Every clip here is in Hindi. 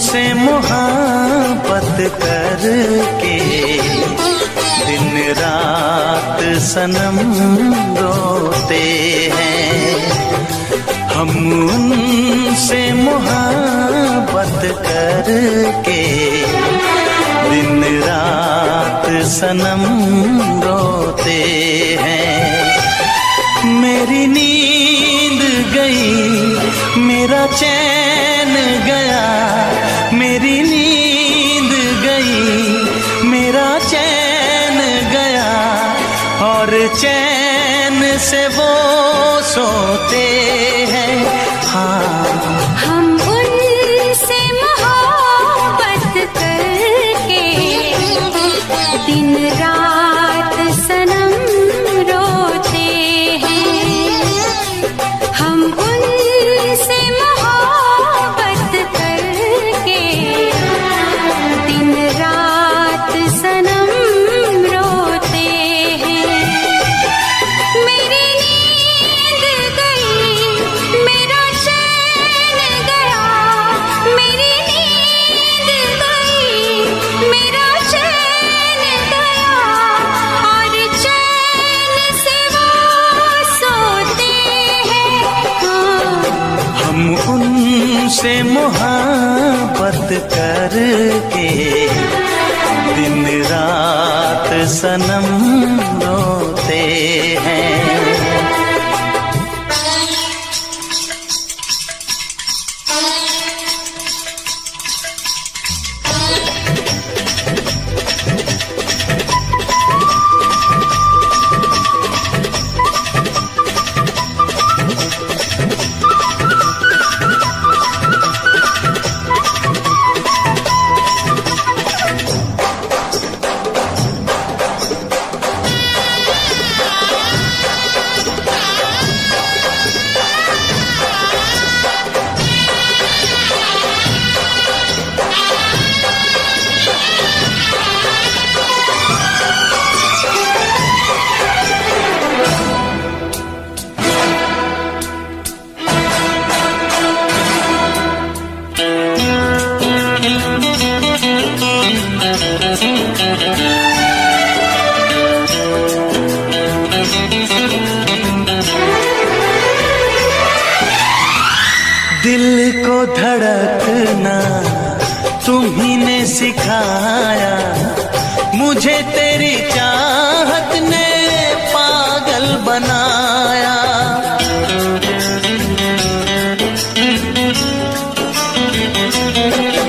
उनसे मोहब्बत करके दिन रात सनम रोते हैं। हम उनसे मोहब्बत करके दिन रात सनम रोते हैं। मेरी नींद गई, मेरा चैन गया, मेरी नींद गई, मेरा चैन गया, और चैन से वो सोते हैं। हाँ, हम उनसे मोहब्बत करके दिन रात सनम रोते हैं। हम उनसे मोहब्बत करके दिन रात सनम रोते हैं। मेरी नींद गई, मेरा चैन गया, मेरी नींद गई, मेरा चैन गया, और चैन से वो सोते हैं। हाँ, हम उनसे मोहब्बत करके दिन रात सनम रोते हैं। दिल को धड़कना तुम्ही ने सिखाया, मुझे तेरी चाहत ने पागल बनाया।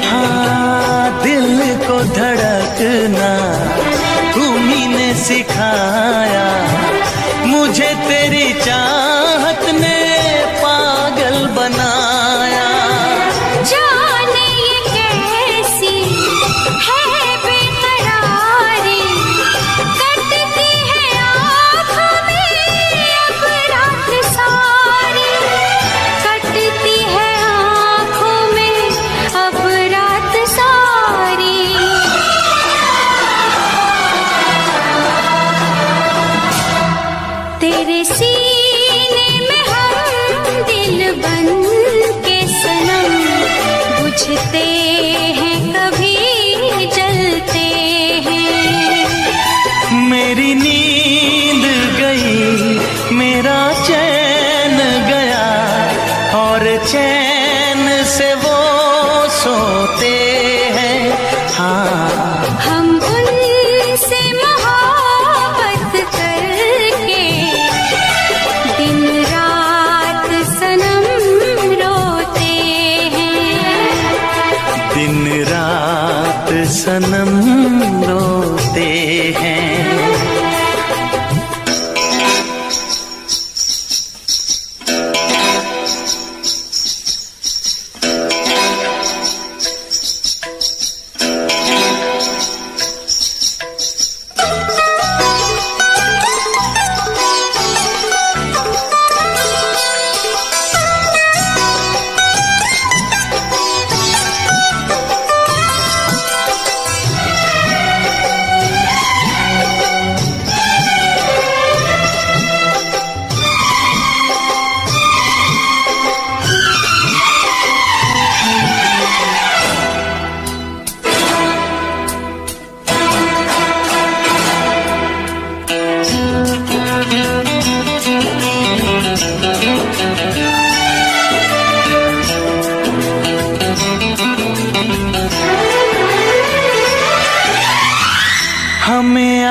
हाँ, दिल को धड़कना तुम्ही ने सिखाया, मुझे तेरी चाहत ने पागल बनाया। जाने ये कैसी है बेकरारी, कटती है आँखों में अब रात सारी, कटती है आँखों में अब रात सारी। तेरे सीने में हम दिल बन के सनम बुझते हैं, कभी जलते हैं। मेरी नींद गई, मेरा चैन गया, और चैन से वो सोते हैं। हाँ, हम उनसे मोहब्बत करके दिन रात सनम रोते हैं। दिन रात सनम रोते हैं।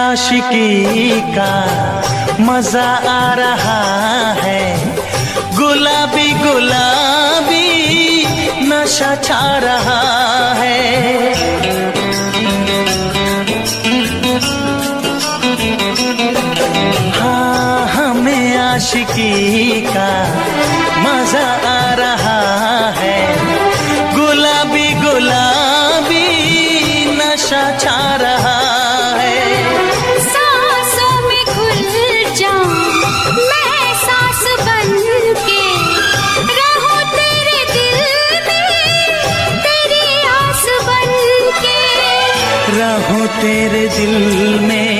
आशिकी का मजा आ रहा है, गुलाबी गुलाबी नशा छा रहा है। हाँ, हमें आशिकी का मजा आ रहा है, गुलाबी गुलाबी नशा छा रहा है। सांसों में घुल जाऊं मैं सांस बन के, रहूं तेरे दिल में तेरी आस बन के, रहूं तेरे दिल में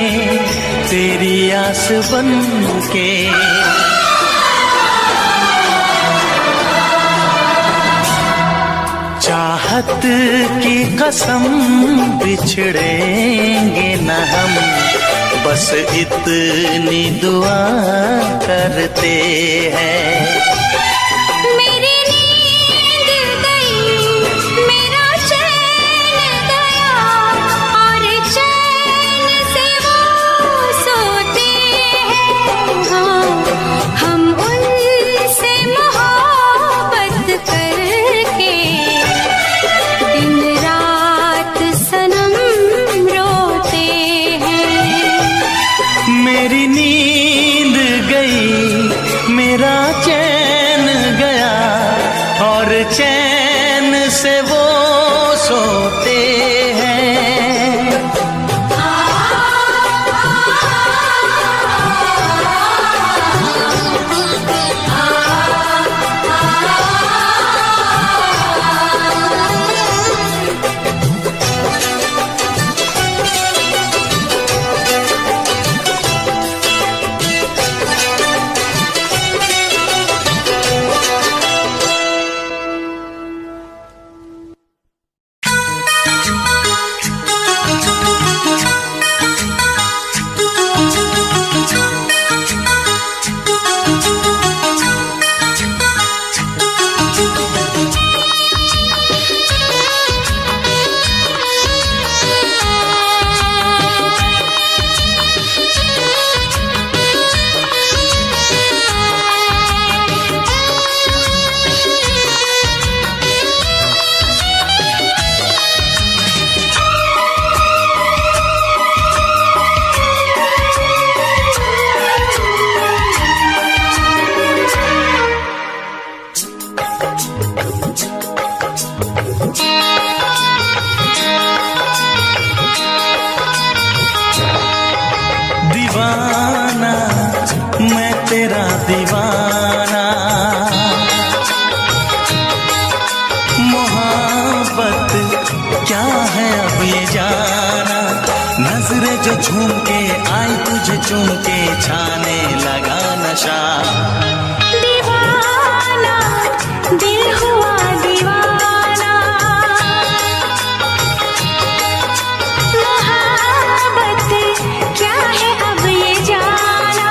तेरी आस बन के। चाहत की कसम बिछड़ेंगे न हम, बस इतनी दुआ करते हैं। मेरी नींद गई, मेरा चैन गया, और चैन से वो सोते हैं। हाँ, हम उनसे मोहब्बत करके दिन रात सनम रोते हैं। मेरी नींद गई, मेरा चैन गया, और चैन से वो सोते हैं। दीवाना मैं तेरा दीवाना, मोहब्बत क्या है अब ये जाना। नजरें जो झूम के आई तुझे चूम के, छाने लगा नशा। दीवाना दिल हुआ दीवाना, मोहब्बत क्या है अब ये जाना।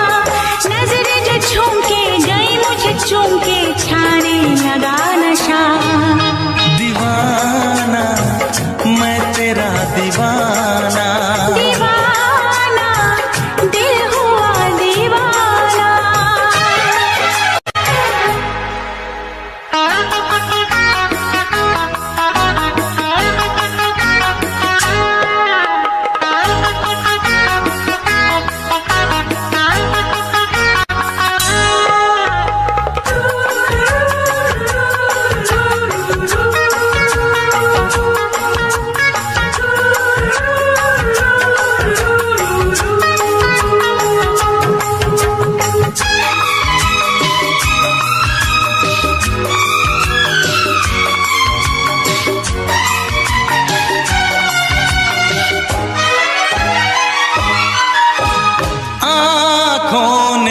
नजरें जो झूम के गई मुझे चूम के, छाने लगा नशा। दीवाना मैं तेरा दीवाना, दीवाना दिल हुआ दीवाना।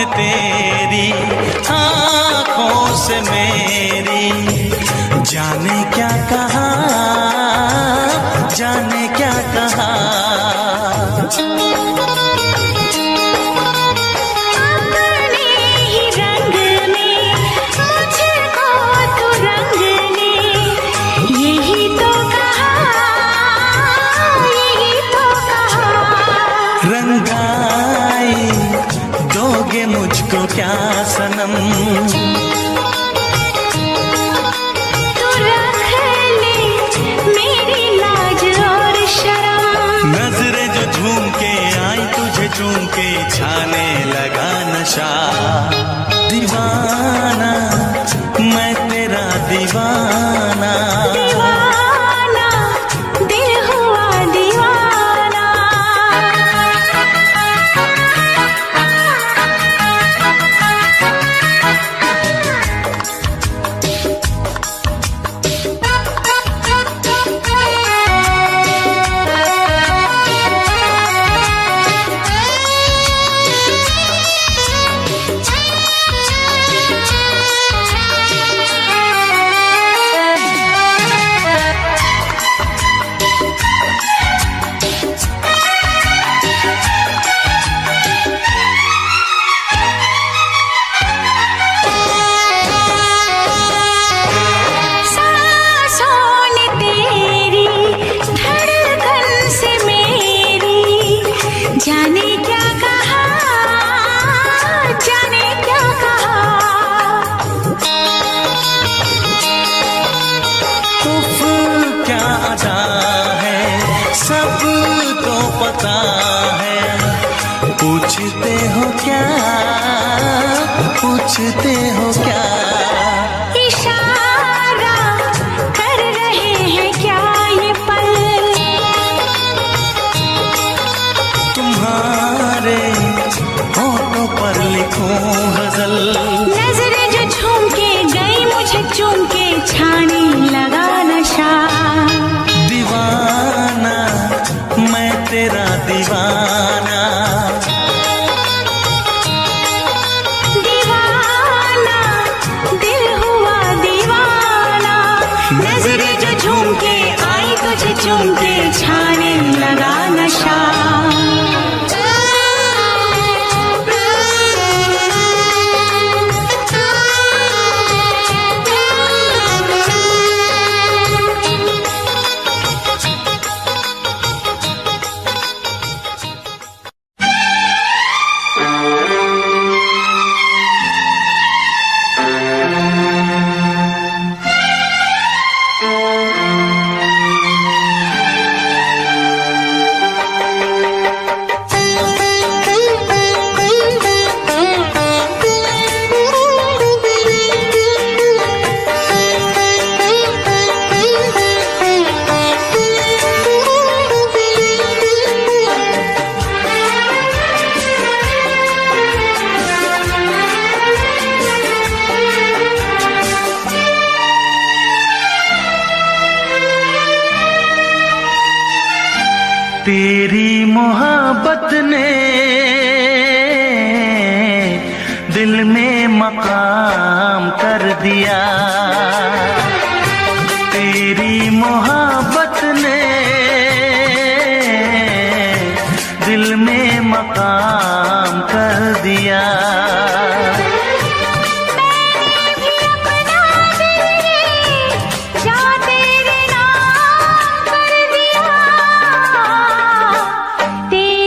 तेरी आँखों से मेरी जाने क्या कहा, जाने क्या कहा। अपने ही रंग में मुझको तो रंग ने, यही तो कहा, यही तो कहा। रंगा मुझको क्या सनम, तू रख ले मेरी लाज और शर्म। नजरें जो झूम के आई तुझे चूम के छाने लगा नशा। दीवाना मैं तेरा दीवाना, दीवाना दिल हुआ दीवाना। जाने क्या कहा, जाने क्या कहा। उफ क्या अदा है सबको पता है। पूछते हो क्या, पूछते हो क्या, इशारा कर रहे हैं क्या ये पल। तुम्हारे होठों पर लिखूं गजल। नजरें जो झूम के गई मुझे चूम के छाने लगा नशा। दीवाना मैं तेरा दीवाना, दीवाना दिल हुआ दीवाना। नजरें जो झूम के आई तुझे चूम के छाने लगा नशा। तेरी मोहब्बत ने दिल में मकाम कर दिया। तेरी मोहब्बत ने दिल में मकाम कर दिया। दिल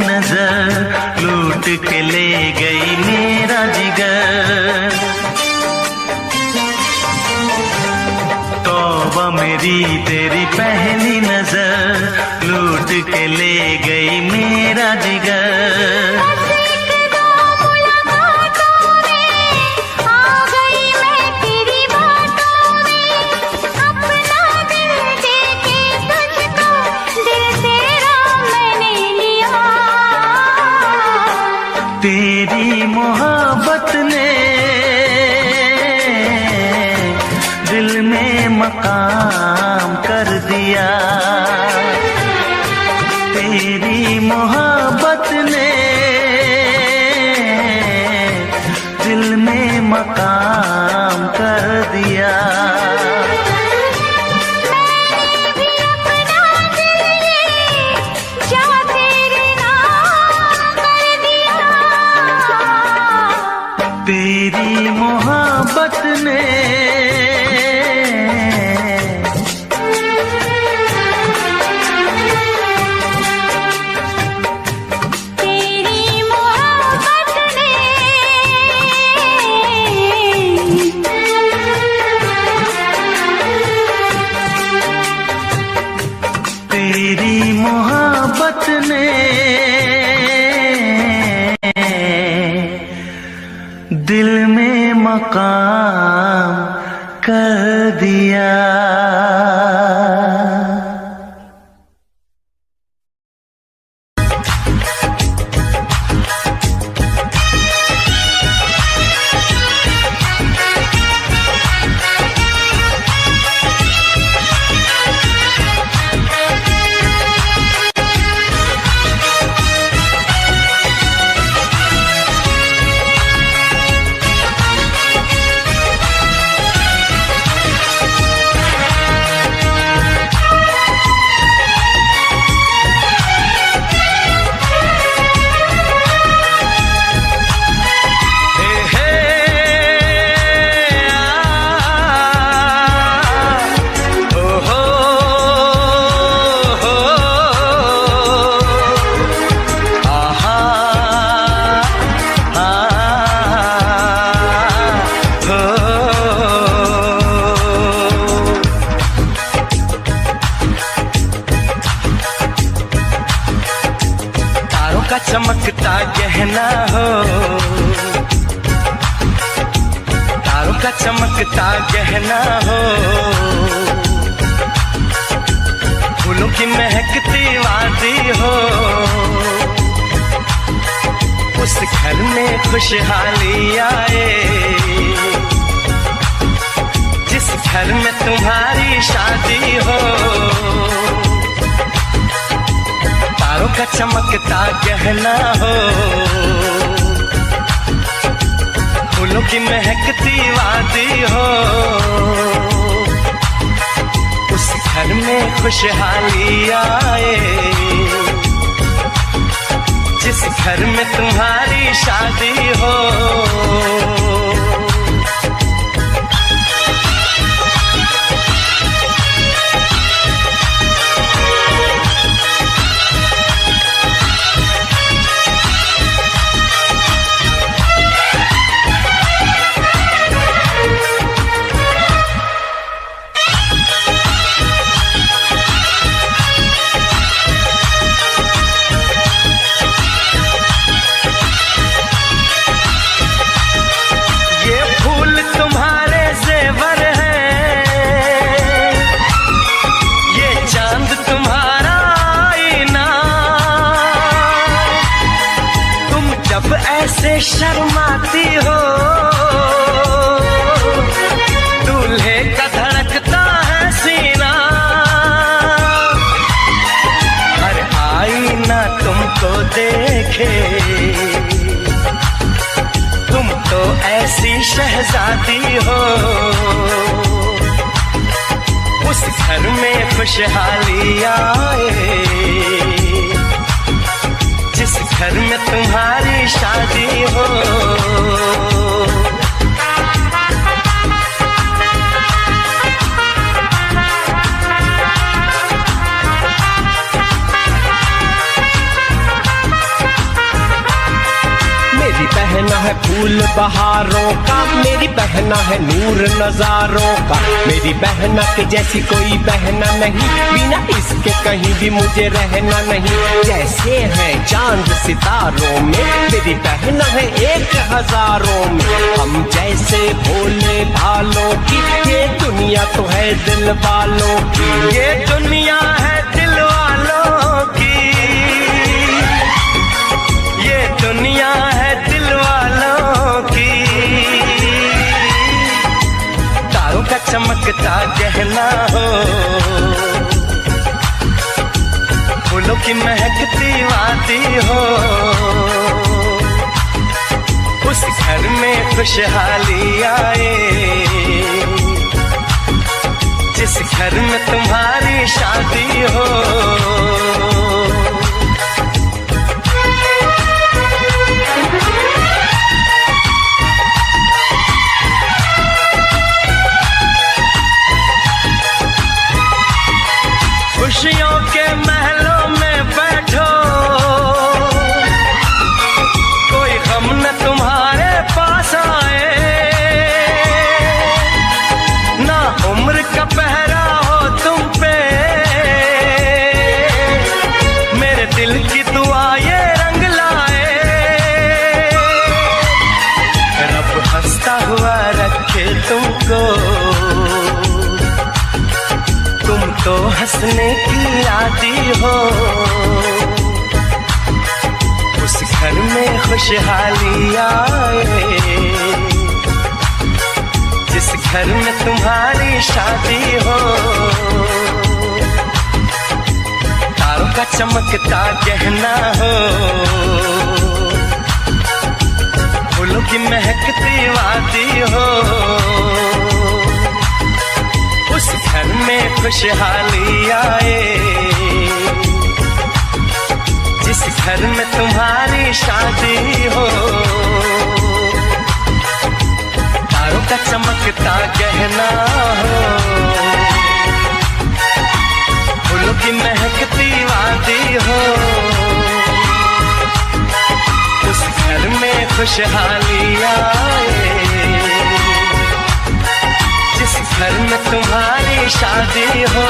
नजर लूट के ले गई मेरा जिगर। तौबा मेरी तेरी पहली नजर लूट के ले गई मेरा जिगर। तेरी मोहब्बत ने दिल में मकाम कर दिया। तेरी मोहब्बत ने दिल में मकाम कर दिया। तेरी मोहब्बत ने तेरी मोहब्बत ने तेरी मोहब्बत ने दिल में मकाम कर दिया। चमकता गहना हो, तारों का चमकता गहना हो, फूलों की महकती वादी हो। उस घर में खुशहाली आए जिस घर में तुम्हारी शादी हो। तारों का चमकता गहना हो, फूलों की महकती वादी हो। उस घर में खुशहाली आए जिस घर में तुम्हारी शादी हो। ऐसे शर्माती हो, दूल्हे का धड़कता है सीना। हर आईना तुमको देखे, तुम तो ऐसी शहजादी हो। उस घर में खुशहाली आए जिस घर में तुम्हारी शादी हो। मेरी बहना है फूल बहारों का, मेरी बहना है नूर नजारों का, मेरी बहना के जैसी कोई बहना नहीं, बिना इसके कहीं भी मुझे रहना नहीं। जैसे है चांद सितारों में, मेरी बहना है 1000 में, हम जैसे भोले भालों की, ये दुनिया तो है दिल वालों की, ये दुनिया है दिल वालों की, ये दुनिया है दिल वालों की। तारों का चमकता गहना हो, फूलों की महकती वादी हो, उस घर में खुशहाली आए, जिस घर में तुम्हारी शादी हो। खुशियों के महलों में बैठो, कोई गम न तुम्हारे पास आए, ना उम्र का पहरा हो तुम पे, मेरे दिल की दुआ ये रंग लाए, रब हंसता हुआ रखे तुमको, तुम तो हंसने की आदी हो, उस घर में खुशहाली आए, जिस घर में तुम्हारी शादी हो। तारों का चमकता गहना हो, फूलों की महकती वादी हो, उस घर में खुशहाली आए, जिस घर में तुम्हारी शादी हो। तारों का चमकता गहना हो, फूलों की महकती वादी हो, उस घर में खुशहाली आए, जिस घर में तुम्हारी शादी हो।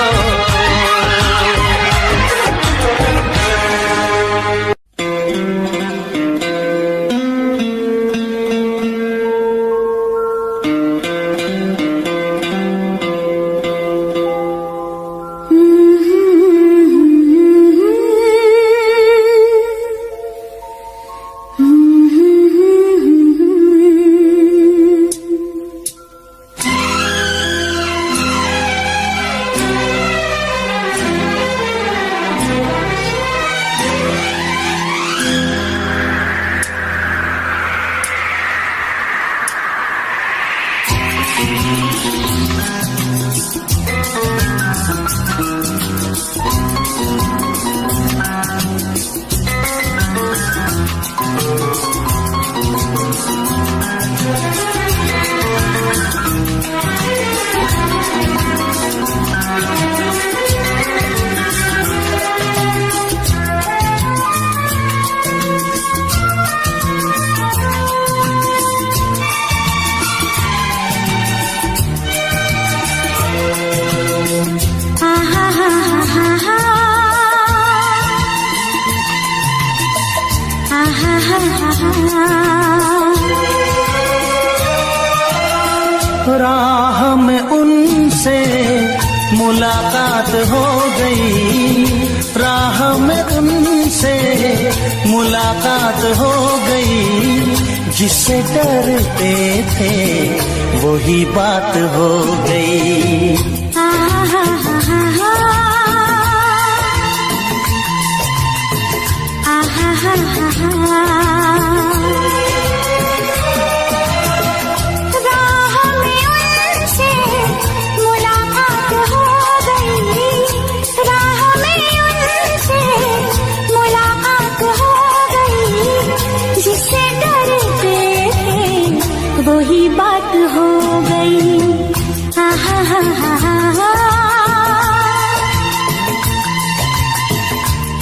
राह में उनसे मुलाकात हो गई, राह में उनसे मुलाकात हो गई, जिससे डरते थे वही बात हो गई। वही बात हो गई। आहा हा हा हा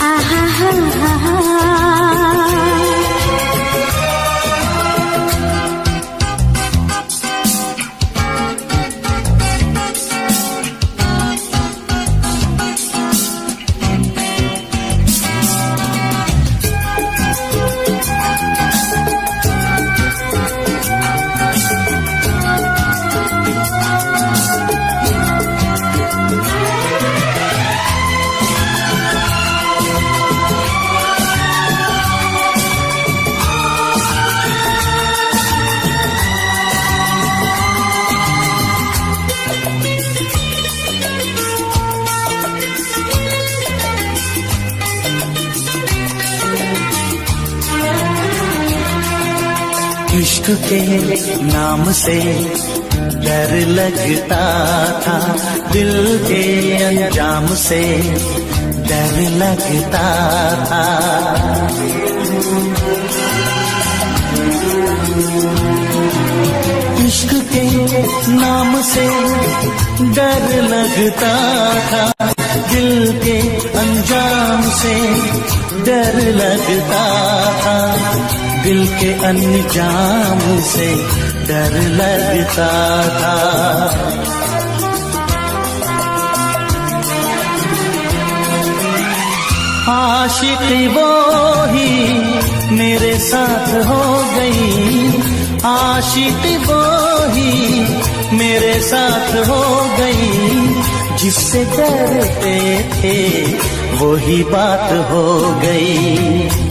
आहा हा हा हा इश्क के नाम से डर लगता था, दिल के अंजाम से डर लगता था। इश्क के नाम से डर लगता था, दिल के अंजाम से डर लगता था, दिल के अंजाम से डर लगता था। आशिक़ी वो ही मेरे साथ हो गई, आशिक़ी वो ही मेरे साथ हो गई, जिससे डरते थे वही बात हो गई।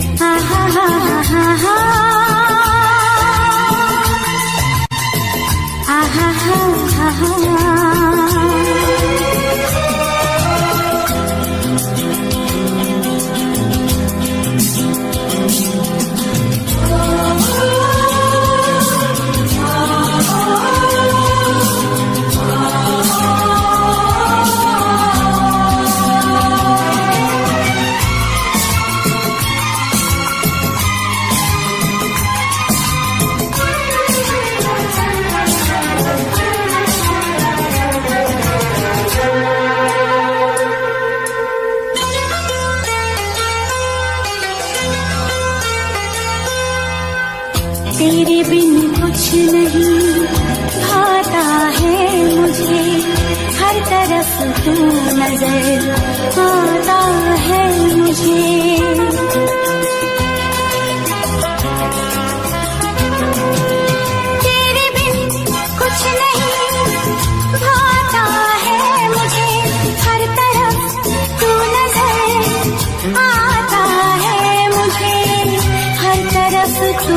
तेरे बिन कुछ नहीं भाता है मुझे, हर तरफ तू नजर आता है मुझे। तेरे बिन कुछ नहीं भाता है मुझे, हर तरफ तू नजर आता है मुझे, हर तरफ तू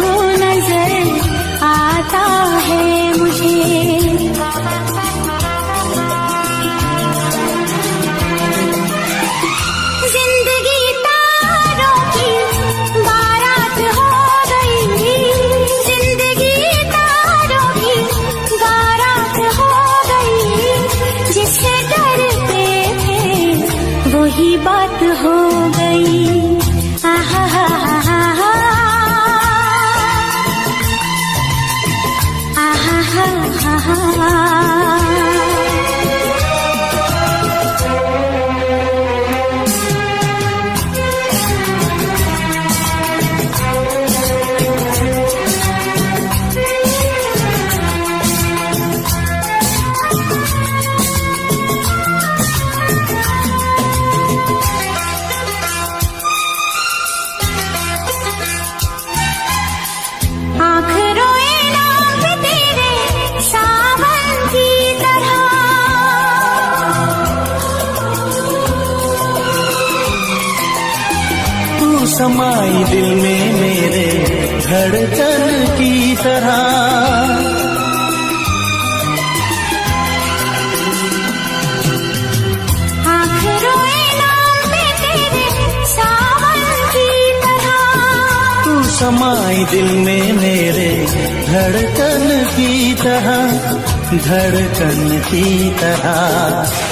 आता है मुझे। जिंदगी तारों की बारात हो गई, जिंदगी तारों की बारात हो गई, जिससे डरते थे वही बात हो गई। आहा हा हा हा, समाई दिल में मेरे धड़कन की तरह, आँख रोए नाम पे तेरे सावन की तरह, तू समाई दिल में मेरे धड़कन की तरह, धड़कन की तरह।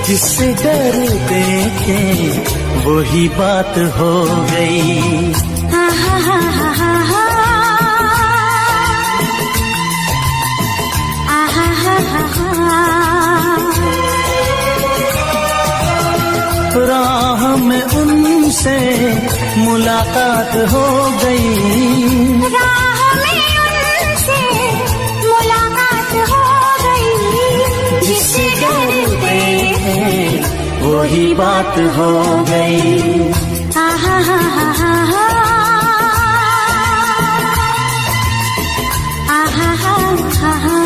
जिससे डरते थे वही बात हो गई। राह में उनसे मुलाकात हो गई, राह में उनसे मुलाकात हो गई, जिससे डरते वही बात हो गई। आहा हा हा हा हा, आहा हा हा हा।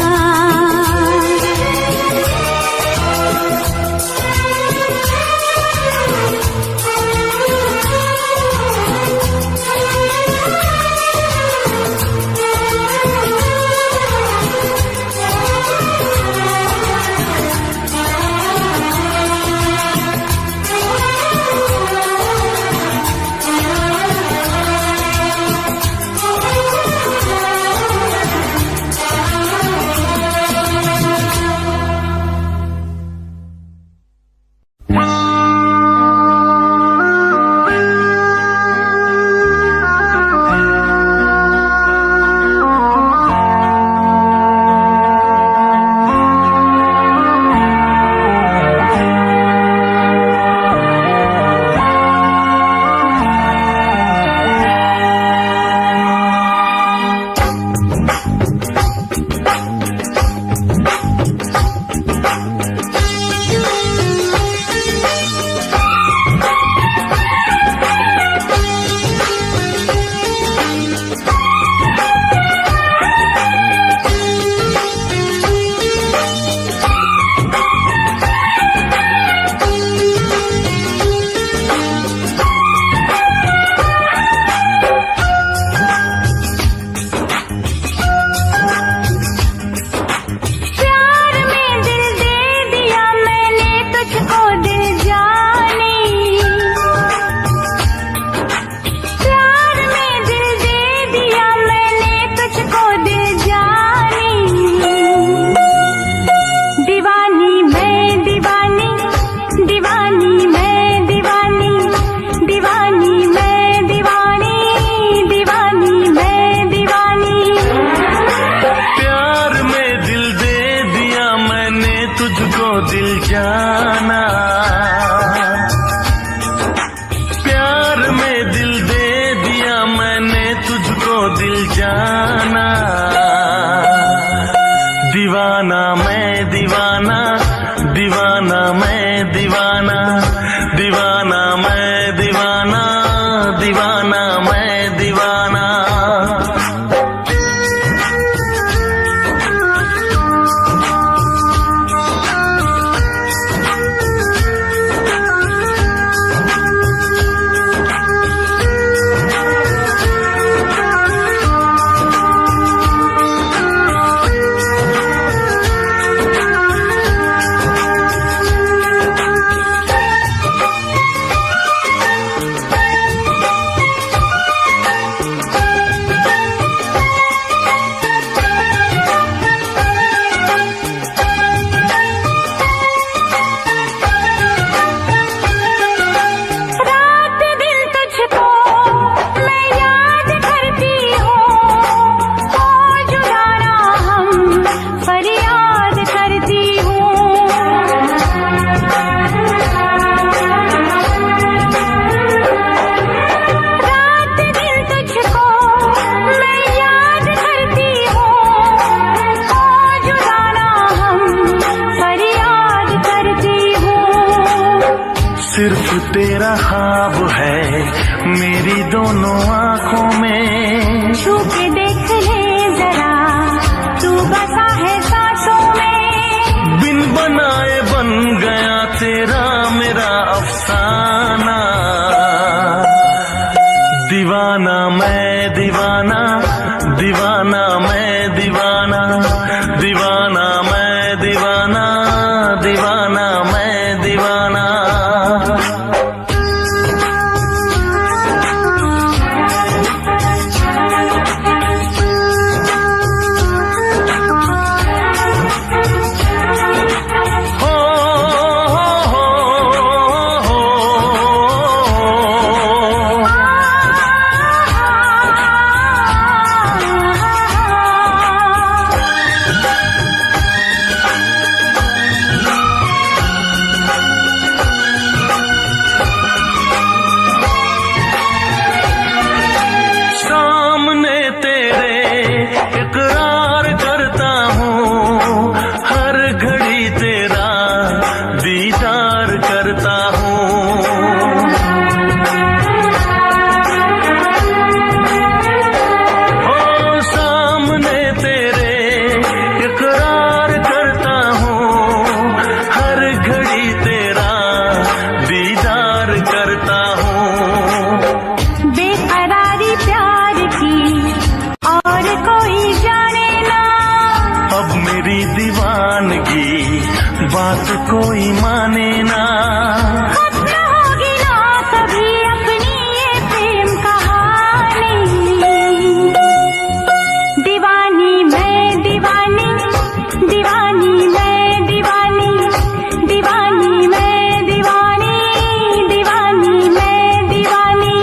दीवाना मैं दीवाना। सिर्फ तेरा ख्वाब है मेरी दोनों आंखों में, छू के देख ले जरा तू बसा है सांसों में। बिन बनाए बन गया तेरा मेरा अफसाना। दीवाना मैं दीवाना, दीवाना मैं दीवाना, दीवाना मैं दीवाना, दीवाना मैं दीवाना। बात कोई माने ना, खत्म होगी ना कभी अपनी ये प्रेम कहानी। दीवानी मैं दीवानी, दीवानी मैं दीवानी, दीवानी मैं दीवानी, दीवानी मैं दीवानी।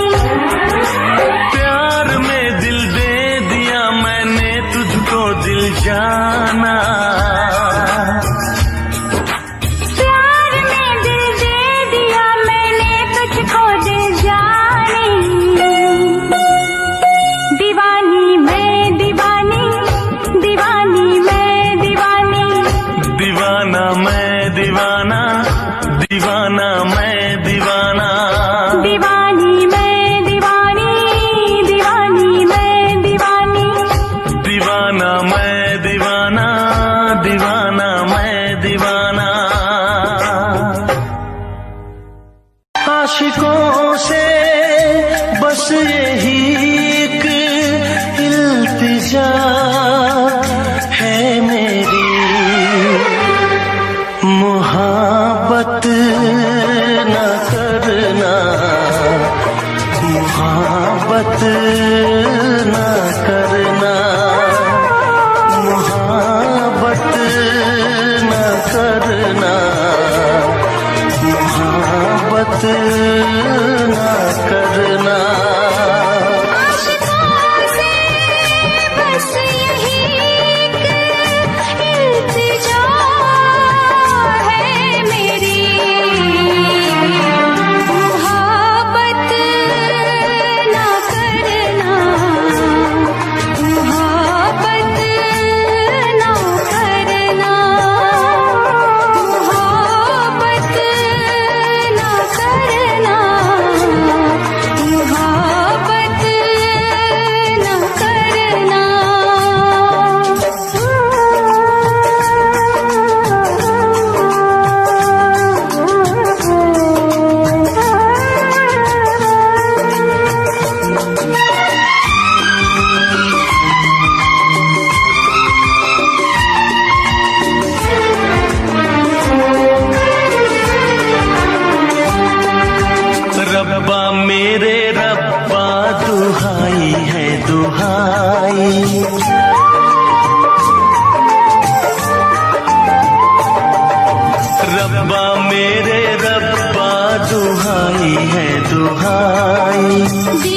प्यार में दिल दे दिया मैंने तुझको दिल जाना। दीवाना दीवाना मैं दीवाना, दीवानी मैं दीवानी, दीवानी मैं दीवानी, दीवाना मैं दीवाना, दीवाना मैं दीवाना। आशिकों से बस यही एक इल्तिजा है मेरी, मोहब्बत न करना, मोहब्बत न करना, मोहब्बत न करना, मोहब्बत न करना।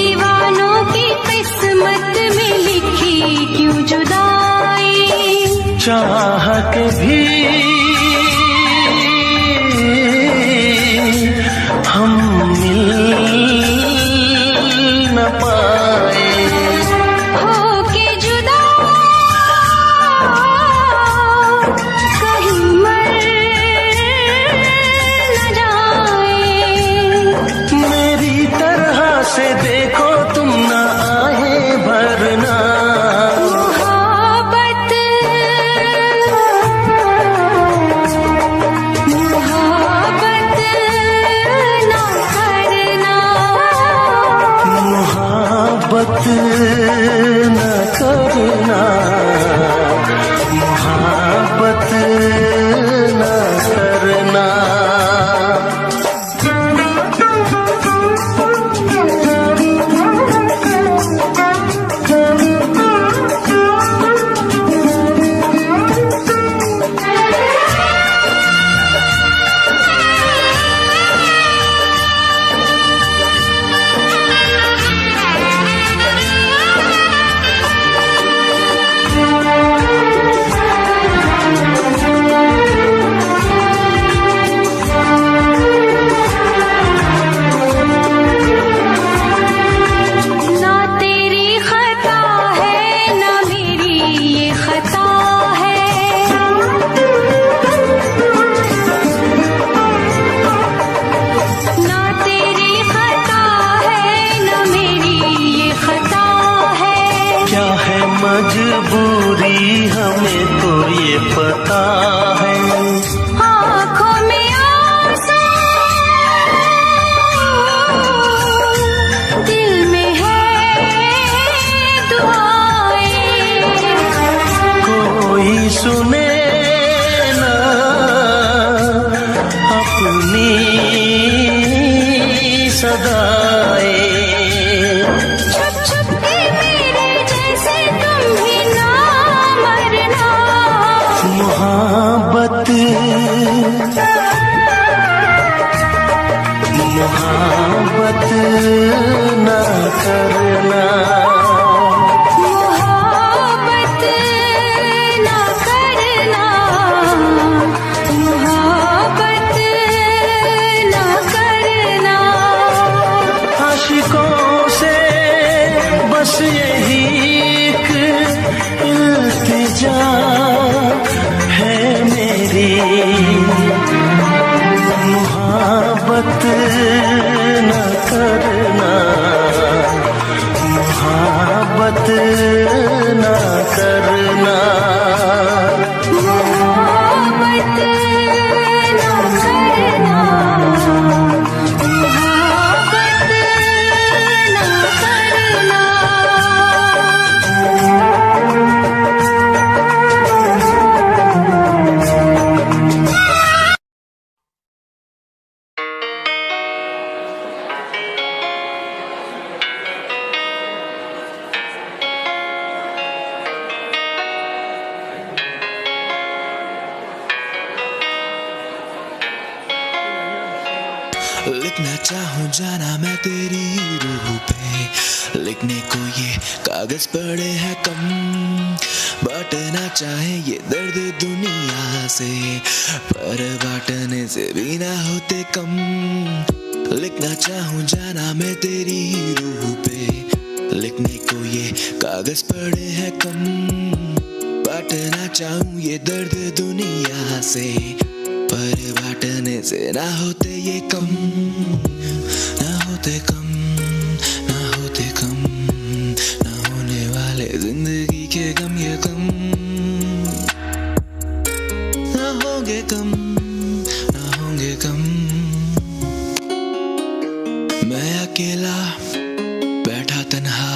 दीवानों की किस्मत में लिखी क्यों जुदाई। चाह के भी हम मिल न पाए। होके जुदा कहीं मर न जाए। मेरी तरह से देखो तुम ना आए भरना। मोहब्बत न करना, मोहब्बत न करना। मजबूरी हमें तो ये पता है। आँखों में आंसू, दिल में है दुआएं। कोई सुने ना अपनी सदाएं। मोहब्बत मोहब्बत न करना, मोहब्बत न करना, मोहब्बत न करना। आशिकों से बस यही एक इल्तिजा है मेरी। मोहब्बत न करना, मोहब्बत न करना, मोहब्बत न करना, मोहब्बत न करना। लिखना चाहूँ जाना मैं तेरी रूह पे, लिखने को ये कागज पड़े हैं कम, बांटना चाहे ये दर्द दुनिया से, पर बांटने से भी ना होते कम। लिखना चाहूँ जाना मैं तेरी रूह पे, लिखने को ये कागज पड़े हैं कम, बांटना चाहूँ ये दर्द दुनिया से, पर बांटने से ना होते ये कम, ना होते कम, ना होते कम, ना होने वाले जिंदगी के गम ये कम, ना होंगे कम, ना होंगे कम। मैं अकेला बैठा तन्हा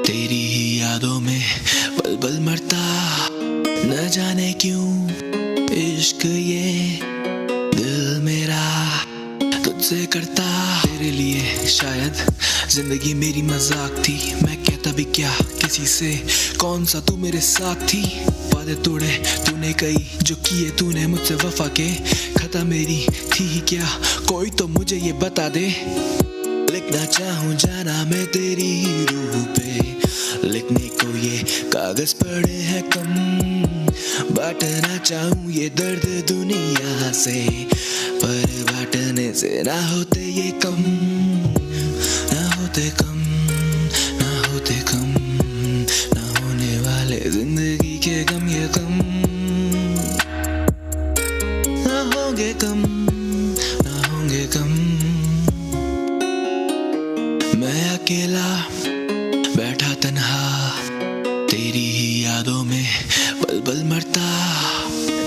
तेरी ही यादों में पल पल मरता, न जाने क्यों इश्क ये दिल मेरा तुझसे करता। तेरे लिए शायद जिंदगी मेरी मजाक थी, मैं कहता भी क्या किसी से, कौन सा तू मेरे साथ थी। वादे तोड़े तूने कई, जो किए तूने मुझसे वफा के, खता मेरी थी ही क्या, कोई तो मुझे ये बता दे। ना चाहूं जाना मैं तेरी रूह पे, लिखने को ये कागज पड़े हैं कम, बांटना चाहूं ये दर्द दुनिया से, पर बांटने से ना होते ये कम, ना होते कम, ना होते कम, ना होने वाले जिंदगी के गम ये कम, ना होंगे कम, ना होंगे कम। मैं अकेला बैठा तन्हा तेरी ही यादों में पल पल मरता,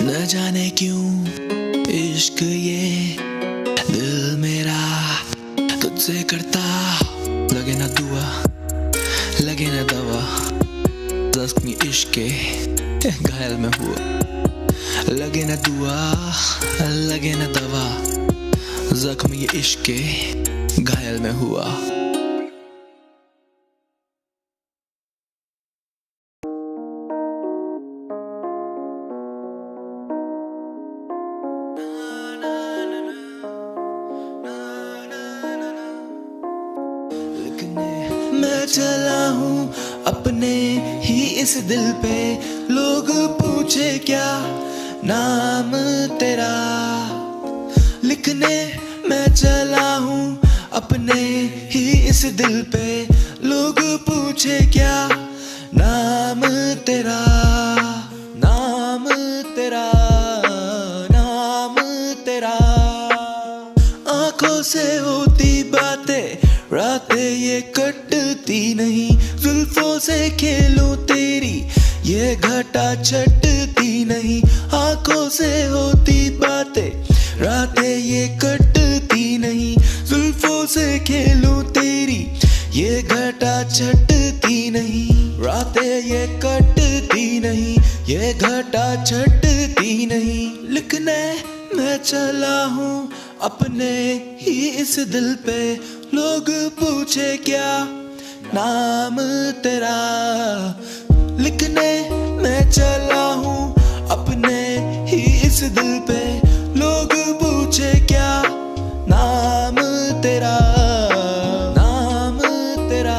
न जाने क्यों इश्क ये दिल मेरा तुझसे करता, लगे ना दुआ लगे ना दवा, जख्मी इश्क के घायल में हुआ, लगे ना दुआ लगे ना दवा, जख्मी इश्क के घायल में हुआ। मैं चला हूँ अपने ही इस दिल पे, लोग पूछे क्या नाम तेरा, लिखने मैं चला हूँ अपने ही इस दिल पे, लोग पूछे क्या नाम तेरा, नाम तेरा, नाम तेरा। आंखों से होती बातें रातें ये कटती नहीं, जुल्फों से खेलूं तेरी ये घटा छटती नहीं, आंखों से होती बातें रातें ये कटती नहीं, जुल्फों से खेलूं तेरी ये घटा छटती नहीं, रातें ये कटती नहीं, ये घटा छटती नहीं। लिखने मैं चला हूँ अपने ही इस दिल पे, लोग पूछे क्या नाम तेरा, लिखने मैं चला हूँ अपने ही इस दिल पे, लोग पूछे क्या नाम तेरा, नाम तेरा,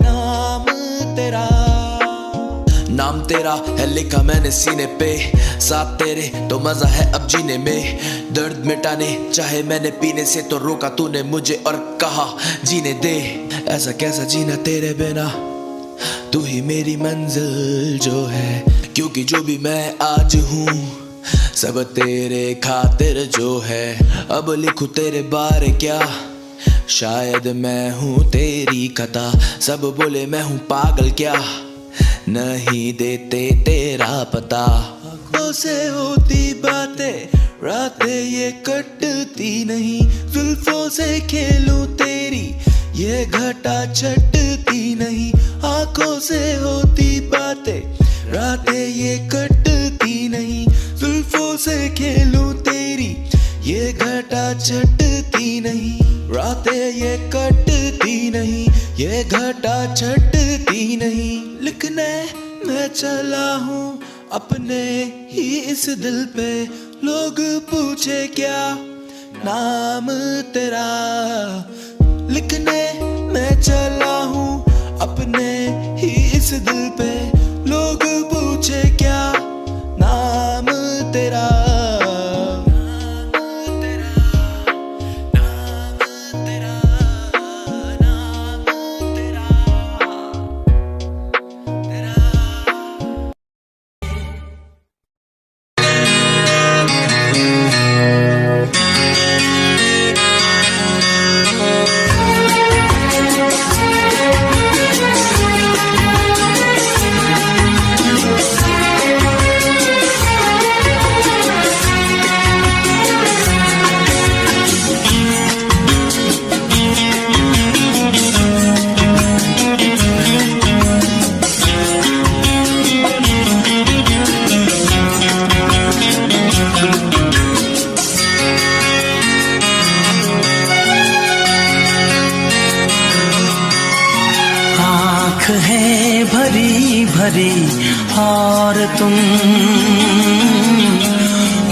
नाम तेरा। नाम तेरा है लिखा मैंने सीने पे, साथ तेरे तो मजा है अब जीने में, दर्द मिटाने चाहे मैंने पीने से तो रोका तूने मुझे और कहा जीने दे, ऐसा कैसा जीना तेरे बिना, तू ही मेरी मंजिल जो है, क्योंकि जो भी मैं आज हूँ सब तेरे खातिर जो है, अब लिखूं तेरे बारे क्या, शायद मैं हूँ तेरी खता, सब बोले मैं हूँ पागल क्या, नहीं देते तेरा पता। आँखों से होती बातें रातें ये कटती नहीं, जुल्फों से खेलूं तेरी ये घटा छटती नहीं, आँखों से होती बातें रातें ये कटती नहीं, जुल्फों से खेलूं तेरी ये घटा छटती नहीं, रातें ये कटती नहीं, ये घटा छटती नहीं। लिखने मैं चला हूँ अपने ही इस दिल पे, लोग पूछे क्या नाम तेरा, लिखने मैं चला हूँ अपने ही इस दिल पे, लोग पूछे क्या नाम तेरा, नाम तेरा, नाम तेरा, नाम तेरा, तेरा। है भरी भरी और तुम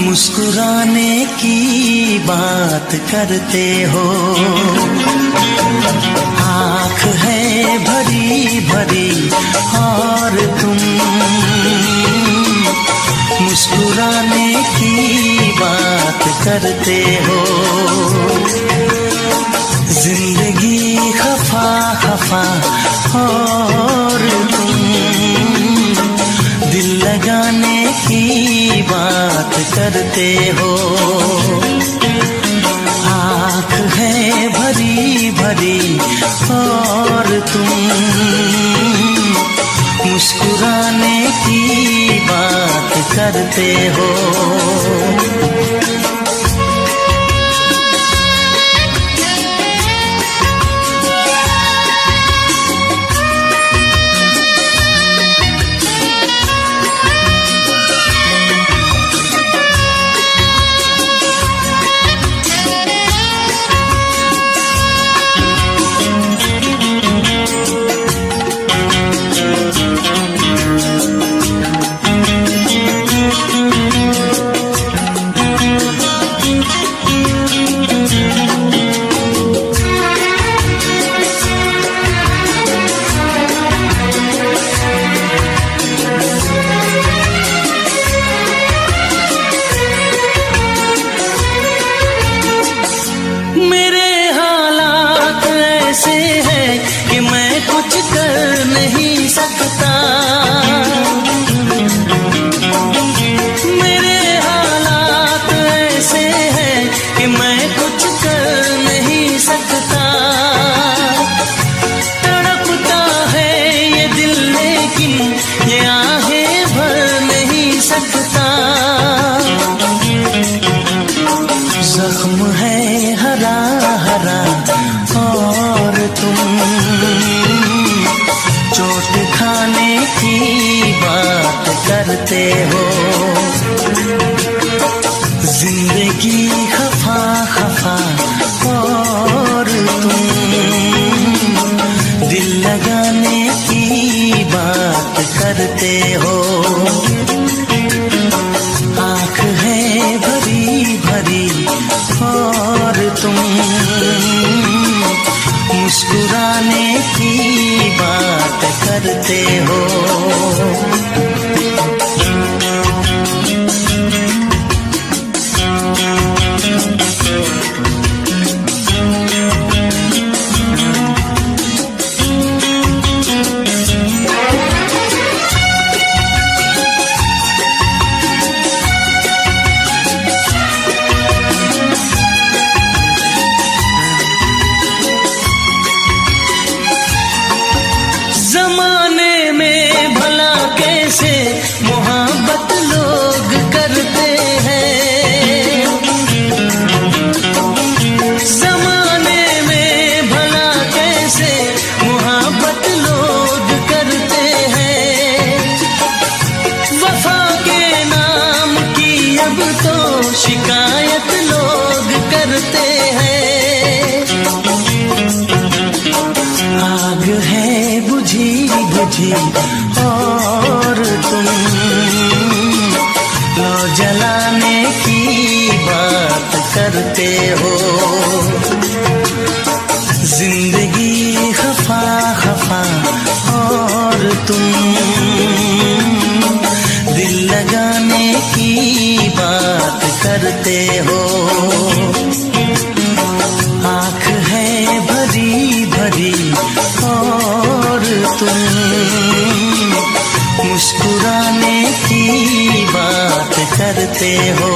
मुस्कुराने की बात करते हो। आँख है भरी भरी और तुम मुस्कुराने की बात करते हो। जिंदगी खफा खफा और तुम दिल लगाने की बात करते हो। आँख है भरी भरी और तुम मुस्कुराने की बात करते हो। जख्म है हरा हरा और तुम चोट खाने की बात करते हो। जिंदगी खफा खफा और तुम दिल लगाने की बात करते हो। आँख है भरी भरी और तुम मुस्कुराने की बात करते हो। जमाने में भला कैसे मोहब्बत लोग करते हैं। जमाने में भला कैसे मोहब्बत लोग करते हैं। वफा के नाम की अब तो शिकायत लोग करते हैं। आग है बुझी बुझी और तुम लो जलाने की बात करते हो। जिंदगी खफा खफा और तुम दिल लगाने की बात करते हो। आँख है भरी भरी और तुम मुस्कुराने की बात करते हो।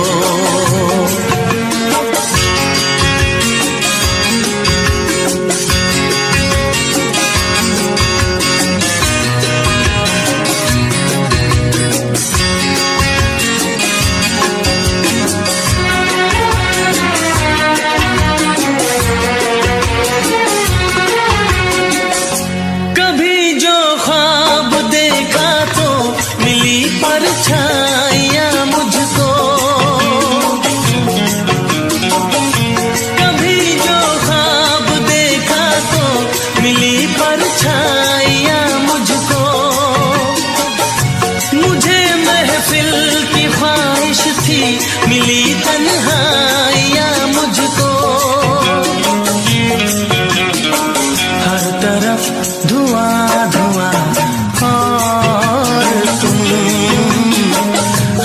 परछाइयाँ मुझको कभी जो ख्वाब देखा तो मिली परछाइयाँ मुझको। मुझे महफिल की ख्वाहिश थी मिली तन्हाइयाँ मुझको। तरफ धुआं धुआं और तुम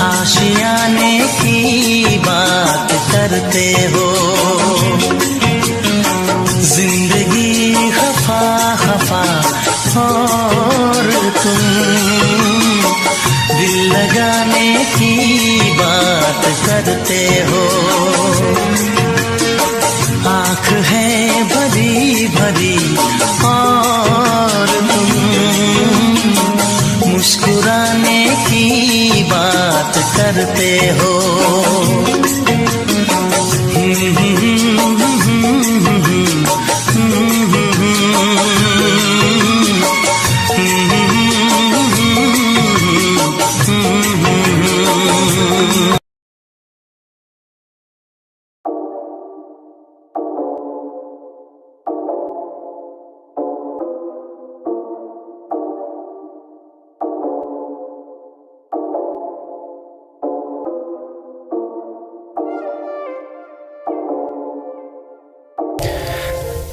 आशियाने की बात करते हो। जिंदगी खफा खफा और तुम दिल लगाने की बात करते हो। आँख है भरी भरी और तुम मुस्कुराने की बात करते हो।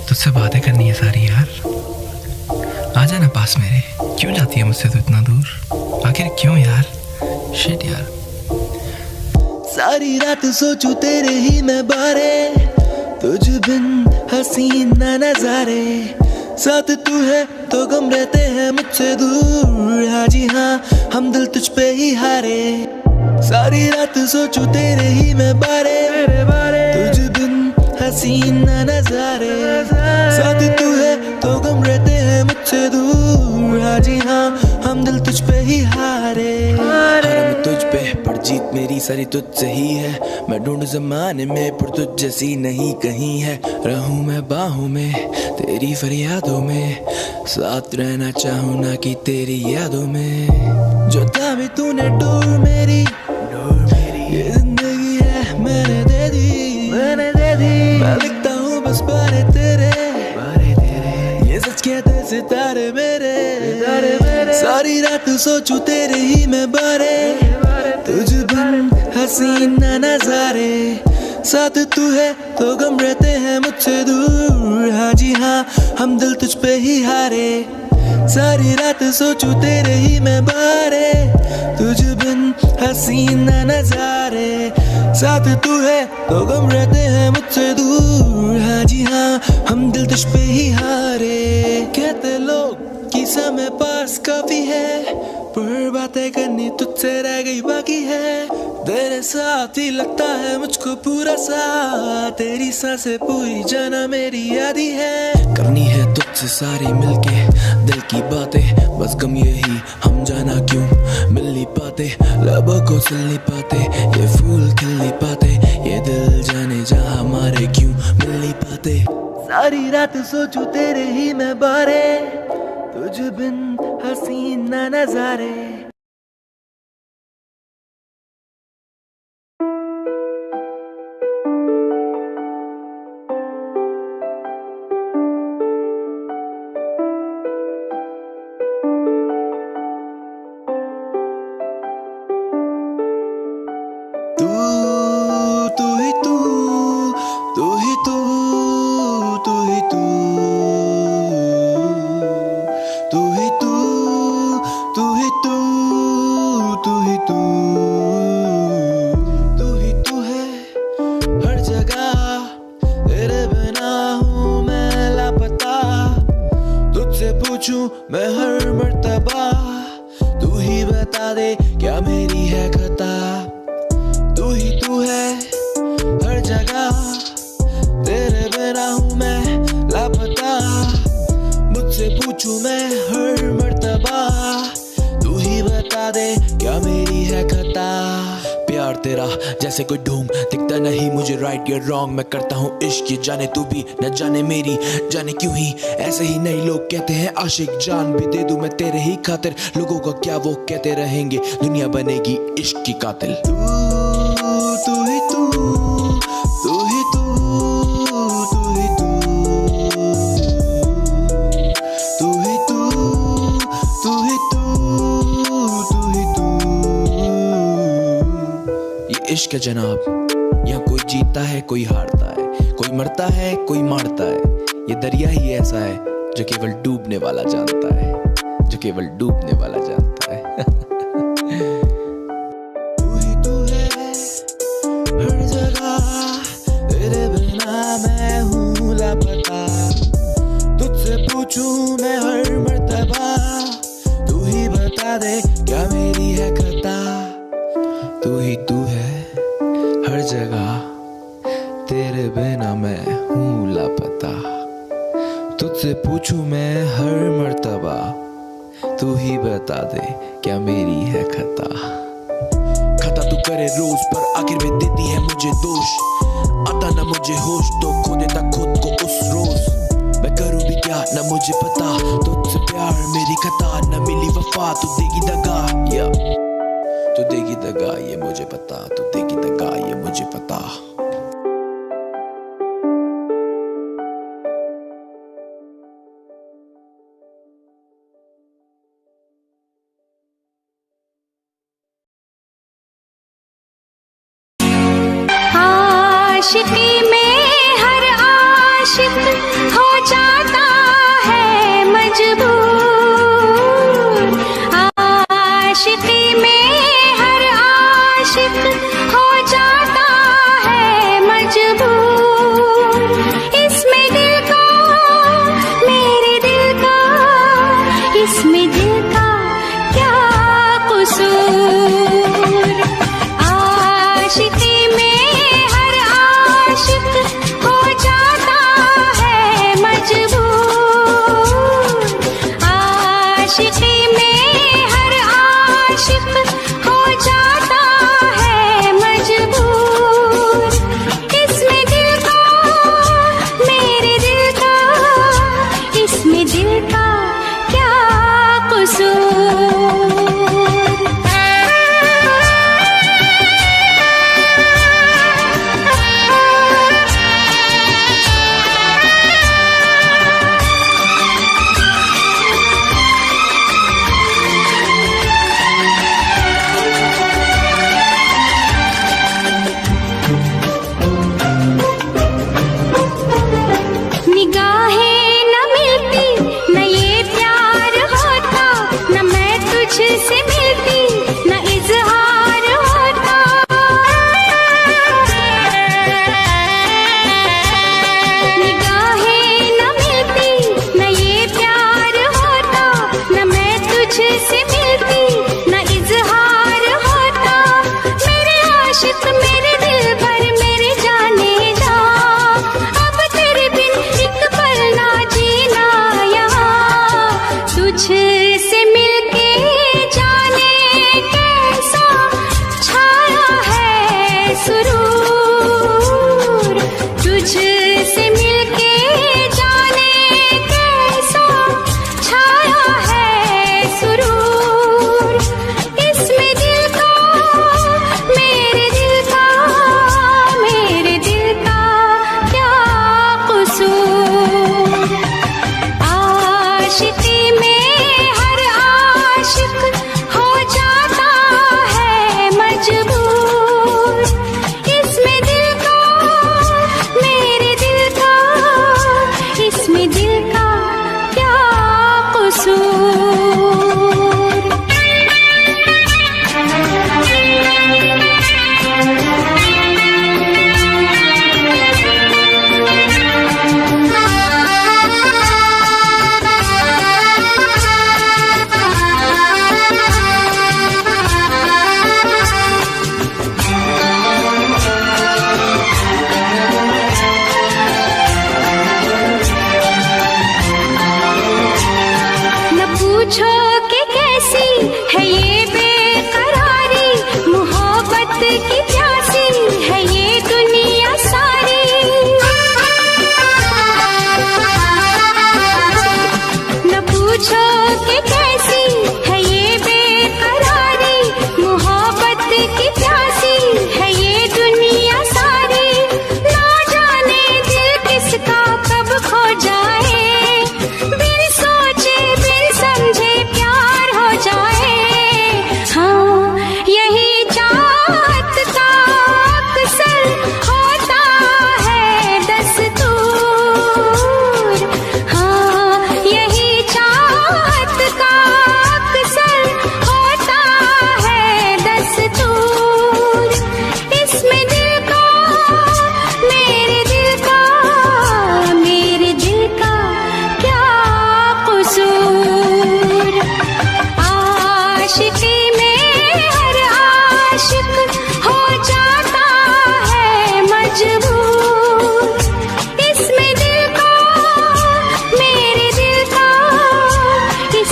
तुझसे बातें करनी है सारी यार, आ जाना पास मेरे। क्यों जाती है मुझसे तू इतना दूर, आखिर क्यों यार? शिट यार। सारी रात सोचूं तेरे ही मैं बारे, तुझ बिन हसीन न नजारे। साथ तू है तो गम रहते हैं मुझसे दूर। हाँ जी हाँ, हम दिल तुझ पे ही हारे। सारी रात सोचूं तेरे ही मैं बारे, तुझ बिन हसीन न नजारे। साथ तू है तो गम रहते हैं मुझसे दूर। हाँ जी हाँ, हम दिल तुझ पे ही हारे। मैं तुझ पे पर जीत मेरी सारी तुझसे ही है। मैं ढूंढ जमाने में पर तुझ जैसी नहीं कहीं है। रहूं मैं बाहों में तेरी फरियादों में, साथ रहना चाहूं ना कि तेरी यादों में। जो थामी तूने डोर मेरी, ये जिंदगी है मैंने दे दी। मैं लिखता हूँ बस बारे तेरे, ये सच कहते सितारे मेरे। सारी रात सोचूं तेरे ही मैं बारे, तुझ बिन हसीन न नजारे। साथ तू है तो गम रहते हैं मुझसे दूर। हाँ जी हाँ, हम दिल तुझ पे ही हारे। सारी रात सोचूं तेरे ही मैं बारे, तुझ बिन हसीन न नजारे। साथ तू है तो गम रहते हैं मुझसे दूर। हाँ जी हाँ, हम दिल तुझ पे ही हारे। कहते लोग कि समय पास काफी है, पर बातें करनी तुझसे रह गई बाकी है। तेरे साथ ही लगता है मुझको पूरा सा, तेरी सांसें पूरी जाना मेरी यादी है। करनी है तुझसे सारी मिलके दिल की बातें, बस गम यही हम जाना क्यों मिल नहीं पाते। लबों को सिल नहीं पाते, ये फूल खिल नहीं पाते। ये दिल जाने जहाँ हमारे क्यों मिल नहीं पाते। सारी रात सोचूं तेरे ही मैं बारे, तुझ बिन हसीन न नजारे। मैं हर मर्तबा, तू ही बता दे क्या मेरी है खता। तू ही तू है हर जगह, तेरे बिना हूँ मैं लापता। मुझसे पूछूं मैं हर मर्तबा, तू ही बता दे क्या मेरी है खता। प्यार तेरा जैसे कोई ढूंढ दिखता नहीं मुझे, राइट या रॉन्ग मैं करता हूँ इश्क। ये जाने तू भी न जाने मेरी जाने क्यों ही ऐसे ही नहीं लोग कहते हैं आशिक। जान भी दे दूं मैं तेरे ही खातिर, लोगों का क्या वो कहते रहेंगे, दुनिया बनेगी इश्क की कातिल। तू ही तू, तू ही तू, तू ही तू, तू ही तू, तू ही तू, तू ही तू। ये इश्क है जनाब, यहाँ कोई जीतता है कोई हारता है, कोई मरता है कोई मारता है। ये दरिया ही ऐसा है जो केवल डूबने वाला जानता है, जो केवल डूबने वाला जानता है। तू ही तू है हर जगह, तेरे बिना मैं हूँ लापता। तुझसे पूछूं मैं हर मर्तबा, तू ही बता दे क्या मेरी है खता। तू ही तू है हर जगह, तेरे बिना मैं हूँ लापता। तुझसे पूछूं मैं हर मर्तबा, तू ही बता दे क्या मेरी है खता। खता तू करे रोज पर आखिर में देती है मुझे दोष। आता ना मुझे होश तो खो देता खुद को उस रोज। मैं करूं भी क्या ना मुझे पता, तुझसे प्यार मेरी खता। न मिली वफा तू देगी दगा, या तू देगी दगा ये मुझे पता, तू देगी दगा ये मुझे पता। आशिकी में हर आशिक हो जाता है मजबूर। आशिकी में हर आशिक हो जाता है मजबूर। इसमें दिल का, मेरे दिल का, इसमें दिल का क्या कसूर। आशिकी हो जाता है मजबूर। आशिकी में हर आशिक हो जाता है मजबूर। इसमें दिल का, मेरे दिल का, इसमें दिल का क्या कसूर।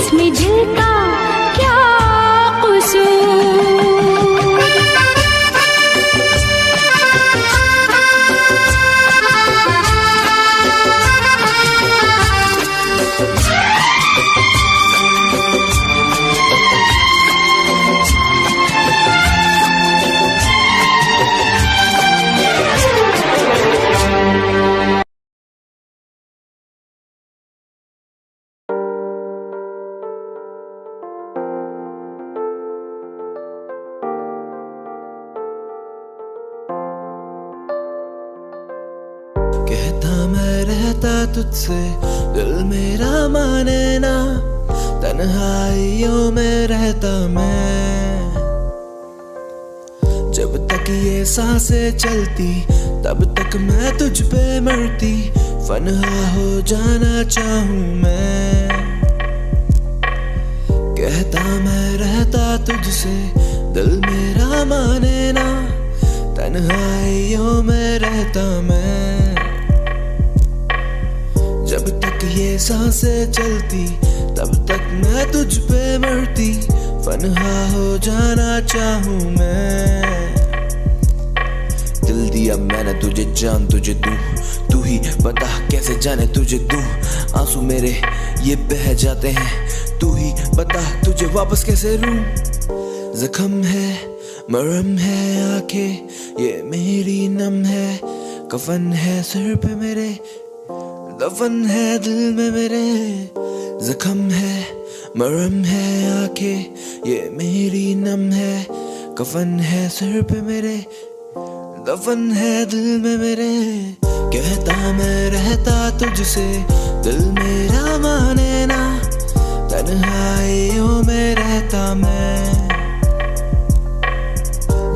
इसमें दिल का क्या कसूर। कहता मैं रहता तुझसे, दिल मेरा माने ना, तन्हाइयों में रहता मैं। जब तक ये सांसें चलती तब तक मैं तुझ पे मरती, फना हो जाना चाहूं मैं। कहता मैं रहता तुझसे, दिल मेरा माने ना, तन्हाइयों में रहता मैं। जब तक ये सांसें चलती तब तक मैं तुझ पे मरती, फना हो जाना चाहूं मैं। दिल दिया मैंने तुझे, जान तुझे दूं, तू ही बता कैसे जाने तुझे दूं। आंसू मेरे ये बह जाते हैं, तू ही बता तुझे वापस कैसे लूं। जख्म है मरहम है आंखें ये मेरी नम है, कफन है सिर पे मेरे, दफन है दिल में मेरे। जख्म है मरहम है आंखें ये मेरी नम है, कफन है सिर पे मेरे, दफन है दिल में मेरे। कहता मैं रहता तुझसे, दिल मेरा माने ना, तन्हाइयों में रहता मैं।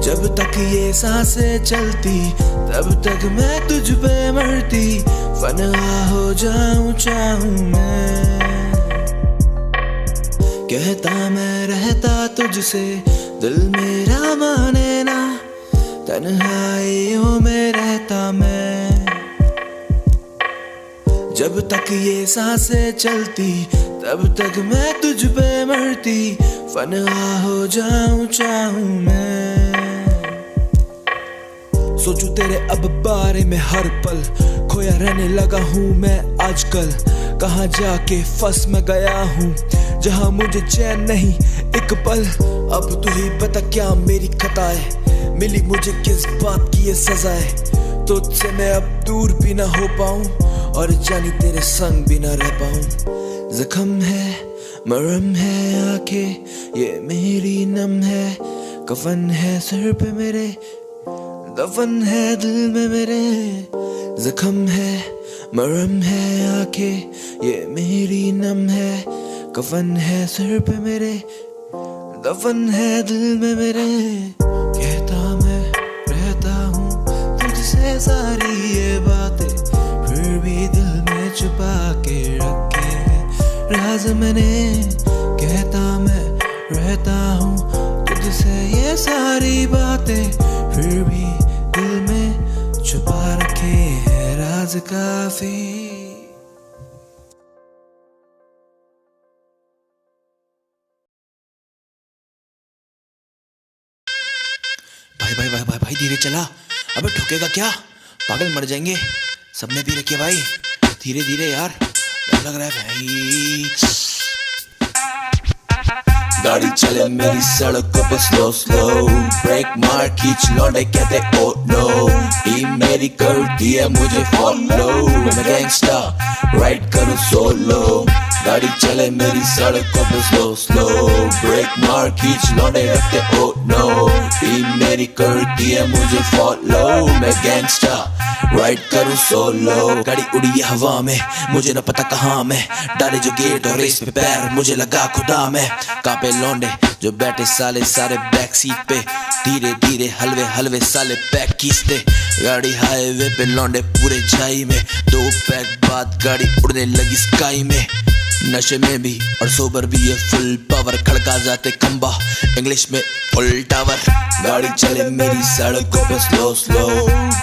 जब तक ये सांसें चलती तब तक मैं तुझ पे मरती, फना हो जाऊं चाहूं मैं। कहता मैं रहता तुझसे, दिल मेरा माने ना, तन्हाइयों में रहता मैं। जब तक ये सांसें चलती तब तक मैं तुझ पे मरती, फना हो जाऊं चाहूं मैं। सोचूं तेरे अब बारे में हर पल, खोया रहने लगा हूँ मैं आजकल। कहाँ जाके फंस मैं गया हूँ जहाँ मुझे चैन नहीं एक पल। अब तू ही बता क्या मेरी खता है, मिली मुझे किस बात की ये सजा है। तुझसे मैं अब दूर भी ना हो पाऊं और जानी तेरे संग भी ना रह पाऊं। जख्म है मरहम है आंखें ये मेरी नम है, कफन है सिर पे मेरे, दफन है दिल में मेरे। जख्म है मरहम है आंखें ये मेरी नम है, कफन है सिर पे मेरे, दफन है दिल में मेरे। कहता मैं रहता हूँ तुझसे सारी ये बातें, फिर भी दिल में छुपा के रखे हैं राज मैंने। कहता मैं रहता हूँ तुझसे ये सारी बातें, फिर भी दिल में छुपा रखे हैं राज काफी। भाई धीरे चला, अबे ठोकेगा क्या, पागल मर जाएंगे। सबने पी रखी है भाई, धीरे धीरे यार, डर लग रहा है भाई। गाड़ी चले मेरी सड़कों पे स्लो स्लो, ब्रेक मार खींच लौंडे कहते ओ नो। टीम मेरी करती है मुझे फॉलो, मैं गैंगस्टा राइड करूं सोलो। गाड़ी चले मेरी सड़कों पे स्लो स्लो, ब्रेक मार खींच लौंडे रखते ओ नो। टीम मेरी करती है मुझे फॉलो, मैं गैंगस्टा राइड करूं सोलो। गाड़ी उड़ी हवा में मुझे न पता कहाँ मैं, डाले जो गेट और रेस पे पैर मुझे लगा खुदा में। कांपे लौंडे जो बैठे साले सारे बैक सीट पे, धीरे धीरे हलवे हलवे साले पैक खींचते। गाड़ी हाईवे पे लौंडे पूरे छाई में, 2 पैक बाद गाड़ी उड़ने लगी स्काई में। नशे में भी और सोबर भी ये फुल पावर, खड़का जाते खंबा इंग्लिश में फुल टावर। गाड़ी चले मेरी सड़कों पे स्लो स्लो,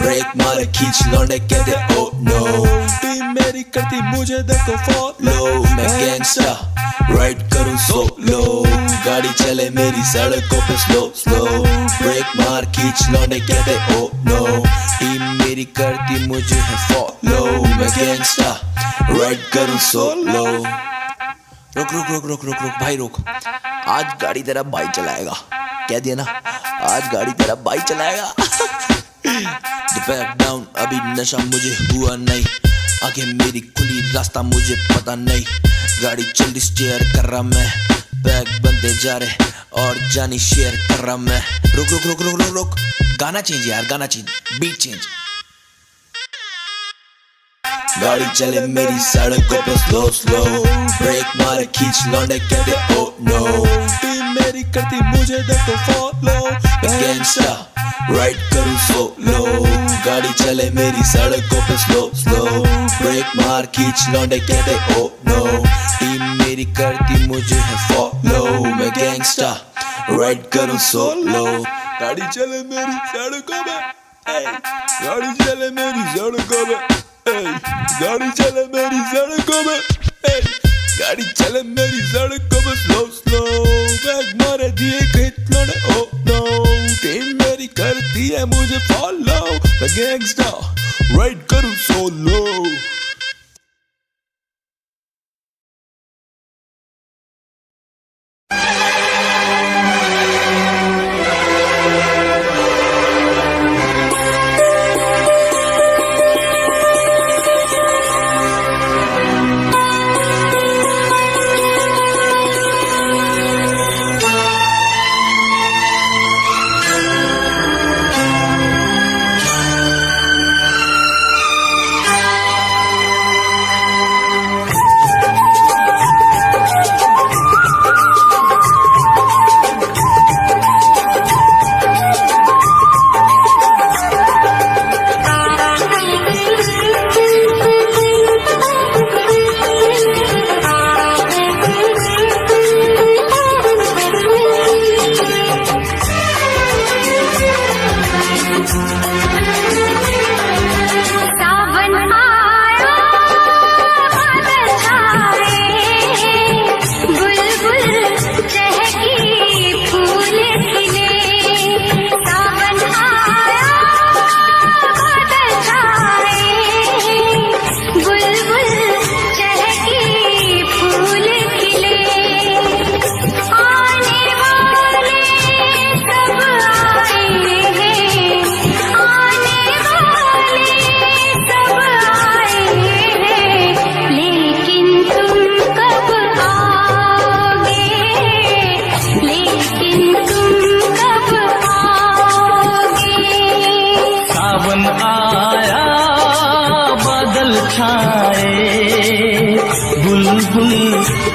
ब्रेक मारे खींच लौंडे कहते ओ नो। टीम मेरी करती मुझे देखो फॉलो, मैं गैंगस्टर राइड करूं सोलो, गाड़ी चले मेरी सड़कों पे स्लो स्लो, ब्रेक मार खींच लौंडे कहते ओ नो, टीम मेरी करती मुझे है फॉलो, मैं गैंगस्टर राइड करूं सोलो। रुक रुक रुक रुक रुक रुक भाई रुक, आज गाड़ी तेरा भाई चलाएगा, कह दिया ना आज गाड़ी तेरा भाई चलाएगा। बैक डाउन अभी नशा मुझे हुआ नहीं, आगे मेरी खुली रास्ता मुझे पता नहीं, गाड़ी चल स्टेयर कर रहा मैं, बैग बनते जा रहे और जानी शेयर कर रहा मैं। रुक रुक रुक रुक रुक रुक, गाना चेंज यार, गाना चेंज, बीट चेंज। गाड़ी चले मेरी सड़कों पे स्लो स्लो, ब्रेक मारे खींच लौंडे कहते ओ नो, टीम मेरी करती मुझे देखो फॉलो, गैंगस्टर राइड करूं सोलो, गाड़ी चले मेरी सड़कों पे स्लो स्लो, ब्रेक मार खींच लौंडे कहते ओ नो, टीम मेरी करती मुझे है फॉलो, मैं गैंगस्टर राइड करूं सोलो। गाड़ी चले मेरी सड़कों पे, गाड़ी चले मेरी सड़कों पे, गाड़ी चले मेरी सड़कों में, गाड़ी चले मेरी सड़कों में स्लो स्लो, बैग मारे दिए खिचड़े ओ नो, टीम मेरी करती है मुझे फॉलो, मैं गैंगस्टर राइड करूं सोलो।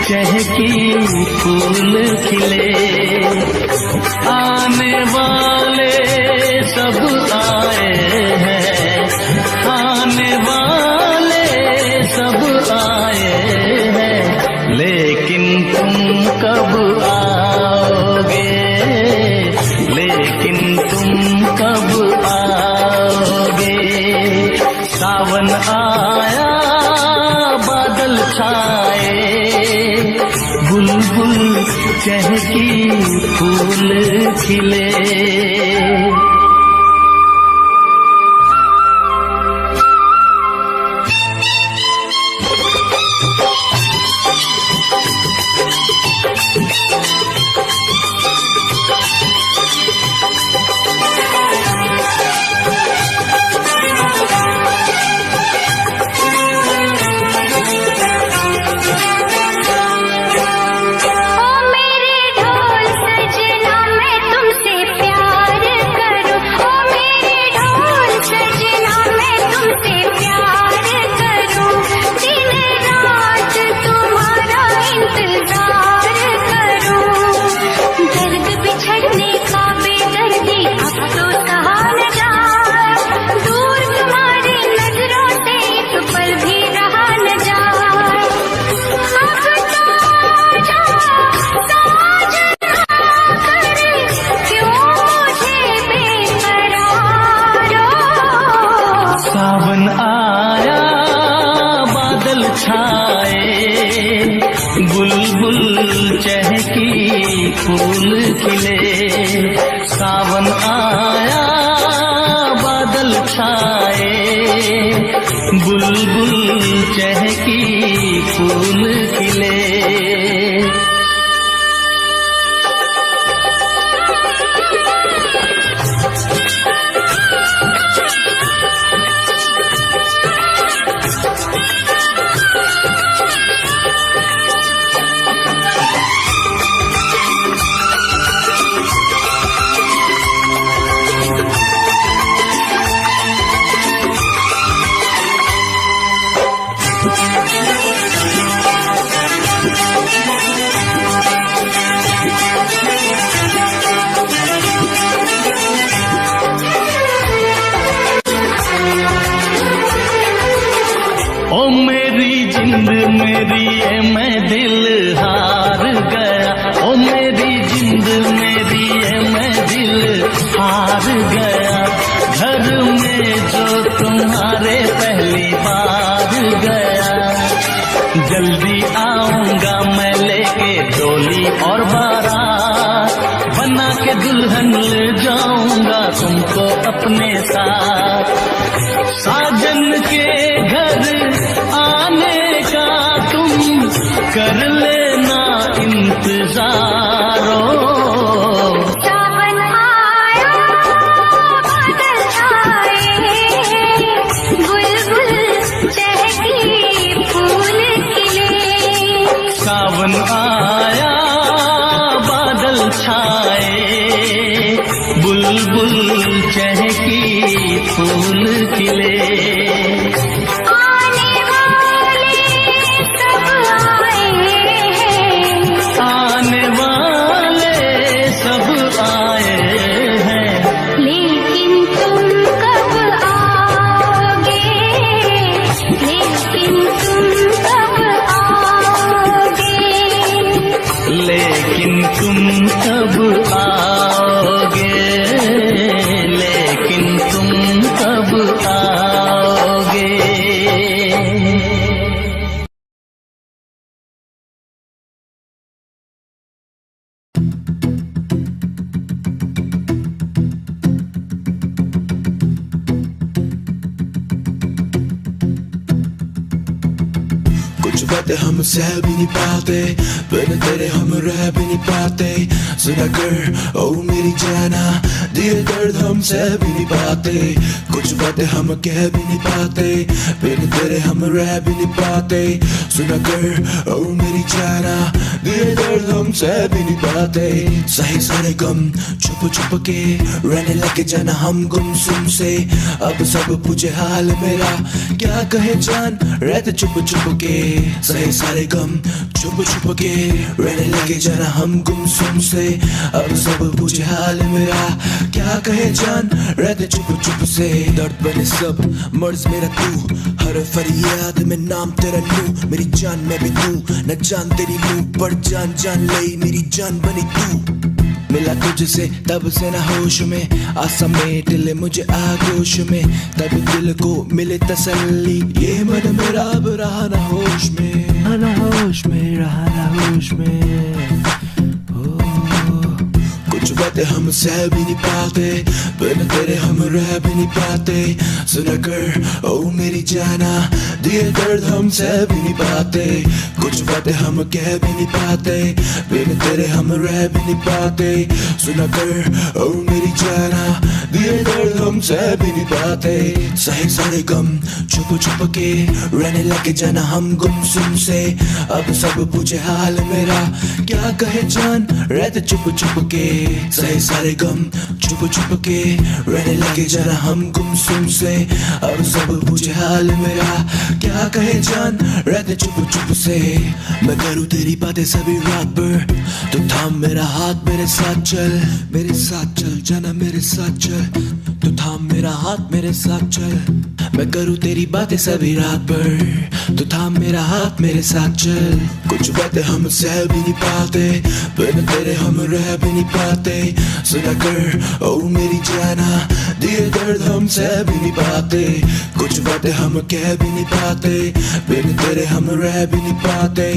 चहकी फूल खिले, आने वाले सब आए हैं, आने वाले सब आए हैं, लेकिन तुम कब आओगे, लेकिन तुम कब आओगे। सावन आया बादल छाए, बुलबुल चहकी फूल खिले। ओ मेरे ढोल सजना मैं तुमसे प्यार करूं, चहकी फूल खिले, सावन आया बादल छाए, बुलबुल चहकी फूल खिले। ओ मेरी जिंद मेरी ये मैं दिल हार गया, ओ मेरी जिंद मेरी ये मैं दिल हार गया, घर में जो तुम्हारे पहली बार गया, जल्दी आऊंगा मैं लेके डोली और बारात, बना के दुल्हन ले जाऊंगा तुमको अपने साथ, साजन के घर आने का तुम कर लेना इंतजारो। सावन आया बादल छाए, बुलबुल चहकी फूल खिले। सावन आया बादल छाए, बुलबुल चहकी फूल खिले। लेकिन तुम कब आओगे, लेकिन तुम कब आओगे। कुछ बातें हम सह भी नहीं पाते, बिन तेरे हम रह भी नहीं पाते, सुना कर ओ मेरी जाना, दिल दर्द हम सह भी नहीं पाते, कुछ बातें हम कह भी नहीं पाते, बिन तेरे हम रह भी नहीं पाते, सुना कर ओ मेरी जाना, दिल दर्द हम सह भी नहीं पाते, सही सारे गम छुप छुप के रहने लगे जाना हम गुमसुम से, अब सब पूछे हाल मेरा क्या कहे जान, रहते चुप चुप के, सही सारे गम छुप छुप के रहने लगे जाना हम गुमसुम से, अब सब पूछे हाल मेरा क्या कहे जान, रहते चुप चुप से, दर्द बने सब मर्ज मेरा तू, हर फरियाद में नाम तेरा नू, मेरी जान मैं भी तू, न जान तेरी नू पर जान जान ले मेरी जान बनी तू, मिला तुझसे तब से ना होश में, आसा में ले मुझे आगोश में, तब दिल को मिले तसल्ली, ये मन मेरा अब रहा ना होश में, ना होश में रहा ना होश में। कुछ बातें हम सह भी नहीं पाते, बिन तेरे हम रह भी नहीं पाते, सुना कर ओ मेरी जाना, दिए दर्द हम सह भी नहीं पाते, कुछ बातें हम कह भी नहीं पाते, बिन तेरे हम रह भी नहीं पाते, सुना कर ओ मेरी जाना, दिए दर्द हम सह भी नहीं पाते, सही सारे गम छुप छुप के रहने लगे जाना हम गुमसुम से, अब सब पूछे हाल मेरा क्या कहे जान, रहते चुप चुप के, सही सारे गम छुप छुप के रहने लगे जरा हम गुमसुम से, अब सब पूछे हाल मेरा क्या कहे जान, रहते चुप चुप से, मैं करूँ तेरी बातें सभी रात भर, तो थाम मेरा हाथ मेरे साथ चल जाना मेरे साथ चल, तो थाम मेरा हाथ मेरे साथ चल, मैं करूँ तेरी बातें सभी रात भर, तो थाम मेरा हाथ मेरे साथ चल, कुछ बातें हम सह भी नहीं पाते, बिन तेरे हम रह भी नहीं पाते, सुना कर ओ मेरी जाना, दिए दर्द हम सह भी नहीं पाते, कुछ बातें हम कह भी नहीं पाते, बिन तेरे हम रह भी नहीं पाते।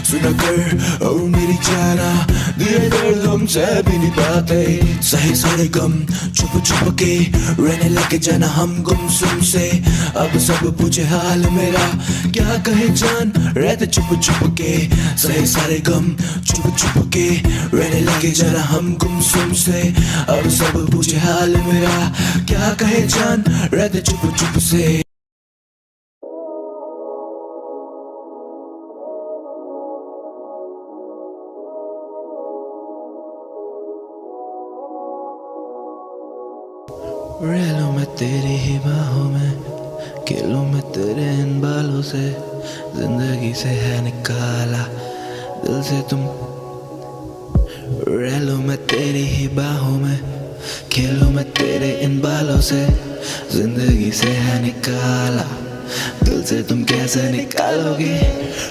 सुना कर ओ मेरी जाना, दिए दर्द हम सह भी नहीं पाते, सही सारे गम छुप छुप के रहने लगे जाना हम गुमसुम से। अब सब पूछे हाल मेरा, क्या कहे जान रहते छुप छुप के, सही सारे गम छुप छुप के रहने लगे जाना हम गुमसुम से। अब सब पूछे हाल मेरा, क्या कहे जान रहते चुप चुप से। रह लूं मैं तेरी ही बाहों में, खेलूं मैं तेरे इन बालों से, जिंदगी से है निकाला दिल से तुम। रह लूं मैं तेरी ही बाहों में, खेलूं मैं तेरे इन बालों से, जिंदगी से है निकाला दिल से तुम कैसे निकालोगे।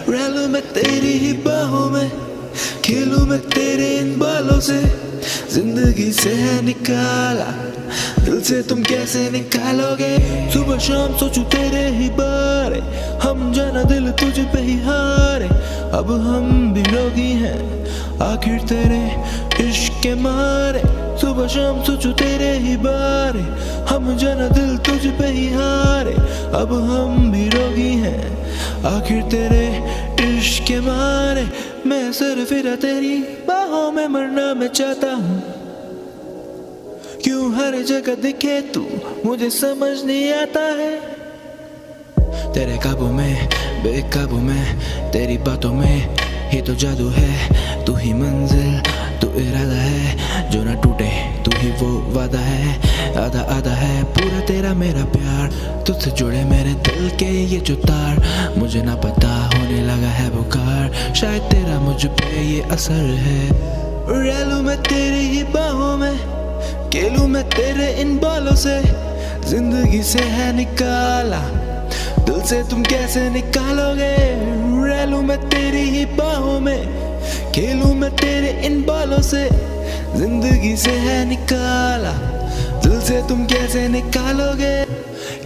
रह लूं मैं तेरी ही बाहों में, खेलूं मैं तेरे इन बालों से, जिंदगी से है निकाला दिल से तुम कैसे निकालोगे। सुबह शाम सोचूं तेरे ही बारे, हम जाना दिल तुझ पे ही हारे, अब हम भी रोगी हैं आखिर तेरे इश्क के मारे। सुबह शाम सोचूं तेरे ही बारे, हम जाना दिल तुझ पे ही हारे, अब हम भी रोगी हैं आखिर तेरे इश्क के मारे। मैं सर फिरा तेरी बाहों में मरना मैं चाहता हूँ, क्यों हर जगह दिखे तू मुझे समझ नहीं आता है। तेरे काबू में बेकाबू में, तेरी बातों में ही तो जादू है। तू ही मंजिल तू इरादा है, जो ना टूटे तू ही वो वादा है। आधा आधा है पूरा तेरा मेरा प्यार, तुझसे जुड़े मेरे दिल के ये जो तार, मुझे ना पता होने लगा है बुखार, शायद तेरा मुझ पे ये असर है। रह लूं मैं तेरी ही बाहों में, खेलूं मैं तेरे इन बालों से, जिंदगी से है निकाला दिल से तुम कैसे निकालोगे। रह लूं मैं तेरी ही बाहों में, खेलूं मैं तेरे इन बालों से, जिंदगी से है निकाला दिल से तुम कैसे निकालोगे।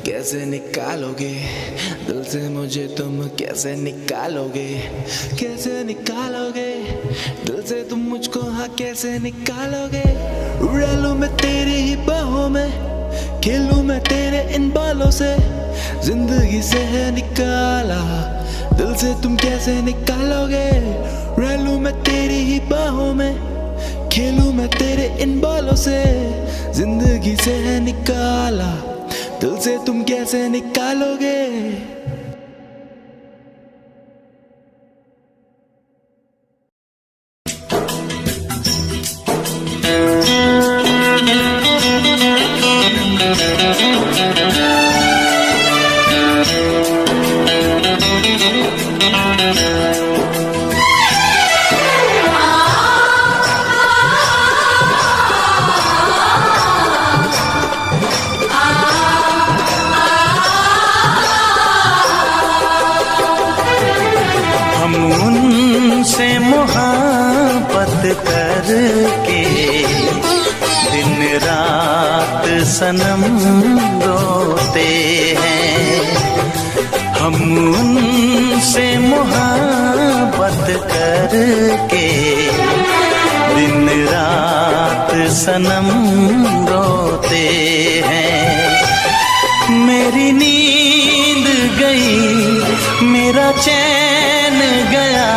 कैसे निकालोगे दिल से मुझे तुम कैसे निकालोगे, कैसे निकालोगे दिल से तुम मुझको हाँ कैसे निकालोगे। रह लूं मैं तेरी ही बाहों में, खेलूं मैं तेरे इन बालों से, जिंदगी से है निकाला दिल से तुम कैसे निकालोगे। रह लूं मैं तेरी ही बाहों में, खेलूं मैं तेरे इन बालों से, जिंदगी से है निकाला दिल से तुम कैसे निकालोगे। उनसे मोहब्बत करके दिन रात सनम रोते हैं, हम उनसे मोहब्बत करके दिन रात सनम रोते हैं। मेरी नींद गई मेरा चैन गया,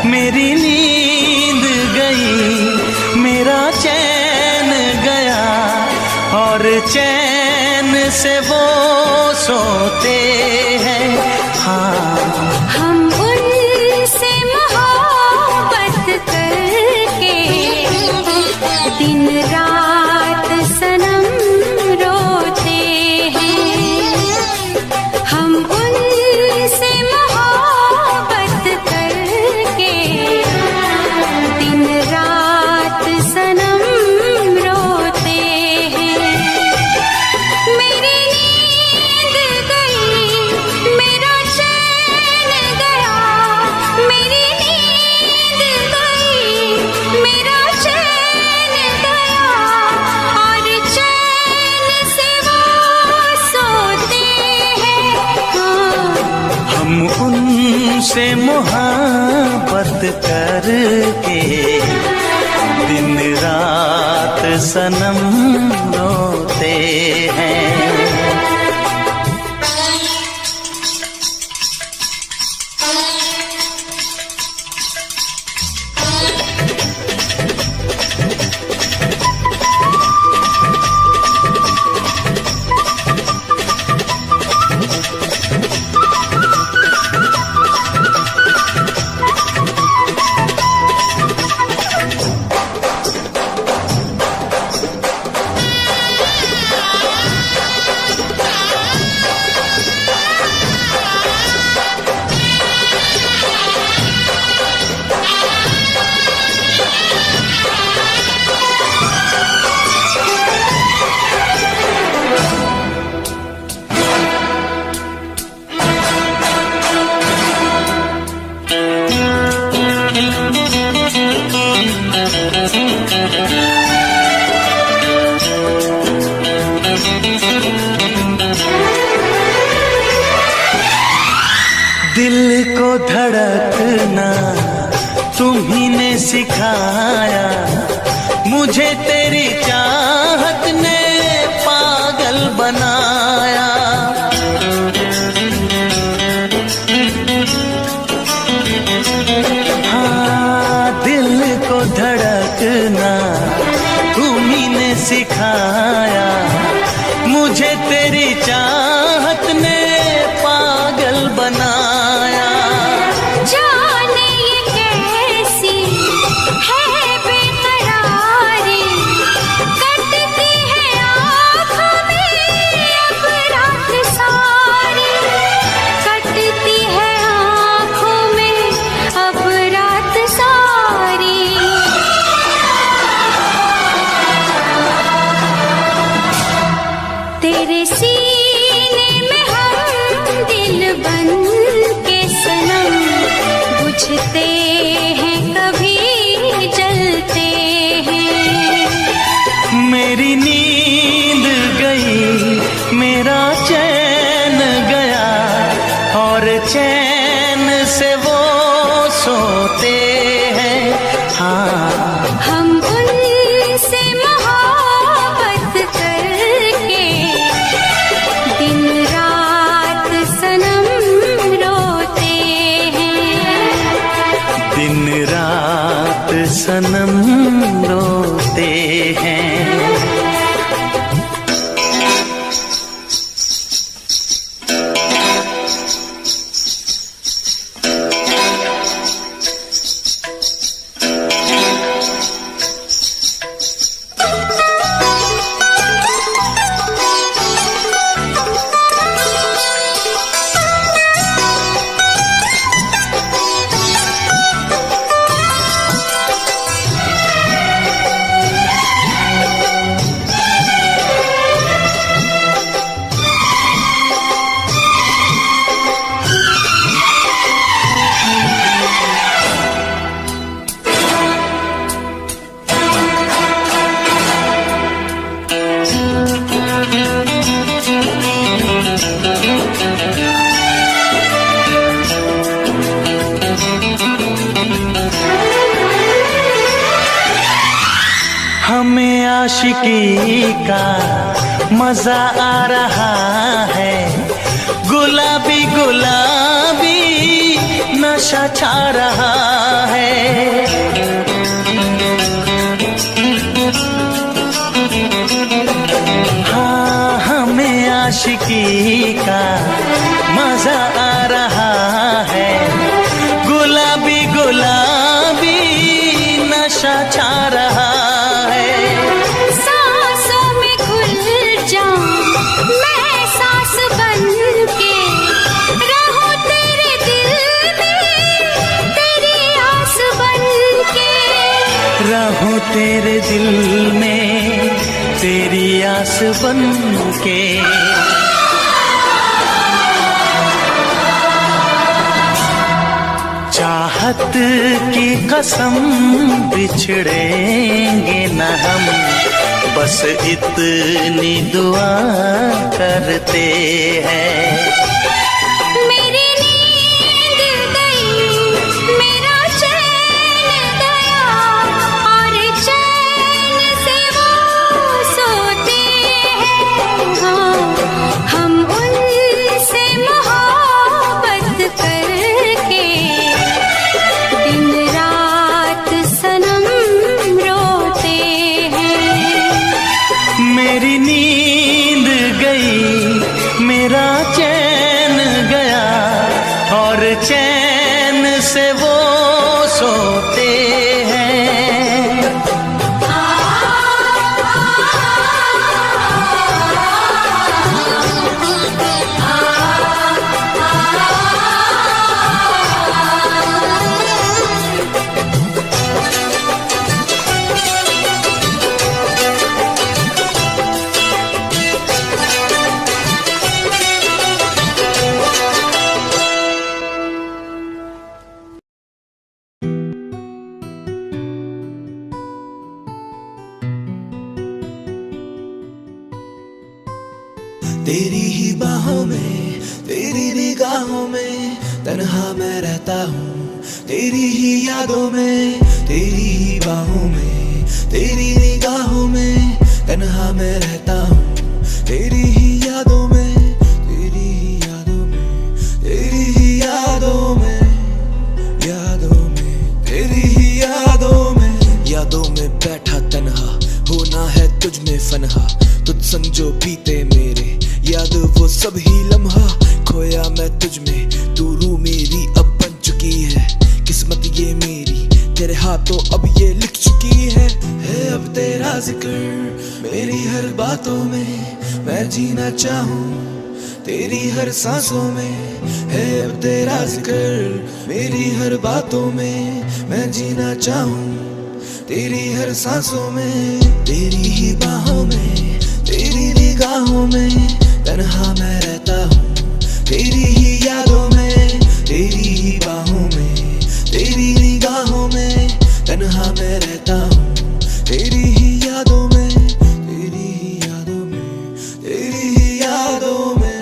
मेरी नींद गई मेरा चैन गया, और चैन से वो सोते हैं। हाँ हम उनसे मोहब्बत करके दिन रात सनम रोते हैं, हम उनसे मोहब्बत करके दिन रात सनम रोते हैं। मेरी नींद गई तुझसे मोहब्बत करके दिन रात सनम रोते हैं। दिल को धड़कना तुम्ही ने सिखाया, मुझे तेरी चाहत ने पागल बनाया। हाँ, दिल को धड़कना तुम्ही ने सिखाया, मुझे तेरी चाहत ने पागल बनाया। जाने ये कैसी है बेकरारी, कटती है आँखों में अब रात सारी, कटती है आँखों में अब रात सारी। तेरे सीने में हम दिल बन के सनम, बुझते हैं कभी जलते हैं। मेरी नींद गई, मेरा चैन गया, और चैन से वो सोते हैं। हाँ, हम उनसे मोहब्बत करके दिन रात सनम रोते हैं। दिन रात सनम रोते हैं। हमें आशिकी का मजा आ रहा है, गुलाबी गुलाबी नशा छा रहा है। हाँ, हमें आशिकी का मजा आ रहा है, गुलाबी गुलाबी नशा छा रहा है। सांसों में घुल जाऊं मैं सांस बन के, रहूं तेरे दिल में तेरी आस बन के। रहूं तेरे दिल में तेरी आस बन के। चाहत की कसम बिछड़ेंगे न हम, बस इतनी दुआ करते हैं। मेरी नींद गई, तेरी ही बाहों में, तेरी निगाहों में तन्हा मैं रहता हूँ। तेरी ही यादों में, तेरी ही बाहों में, तेरी निगाहों में तन्हा मैं रहता हूँ। तेरी ही यादों में, तेरी ही यादों में, तेरी ही यादों में, यादों में, तेरी ही यादों में। यादों में बैठा तन्हा, होना है तुझ में फनहा। तुझ संग जो बीते मेरे, याद वो सब ही लम्हा। खोया मैं तुझ में, तू रूह मेरी अब बन चुकी है। किस्मत ये मेरी तेरे हाथों अब ये लिख चुकी है। अब तेरा जिक्र मेरी हर बातों में, मैं जीना चाहूँ तेरी हर सांसों में। है अब तेरा जिक्र मेरी हर बातों में, मैं जीना चाहूँ तेरी हर सांसों में। तेरी ही बाहों में, तेरी निगाहों में तन्हा मैं रहता हूँ। तेरी ही यादों में, तेरी ही बाहों में, तेरी निगाहों में तन्हा मैं रहता हूँ। तेरी ही यादों में, तेरी ही यादों में, तेरी ही यादों में,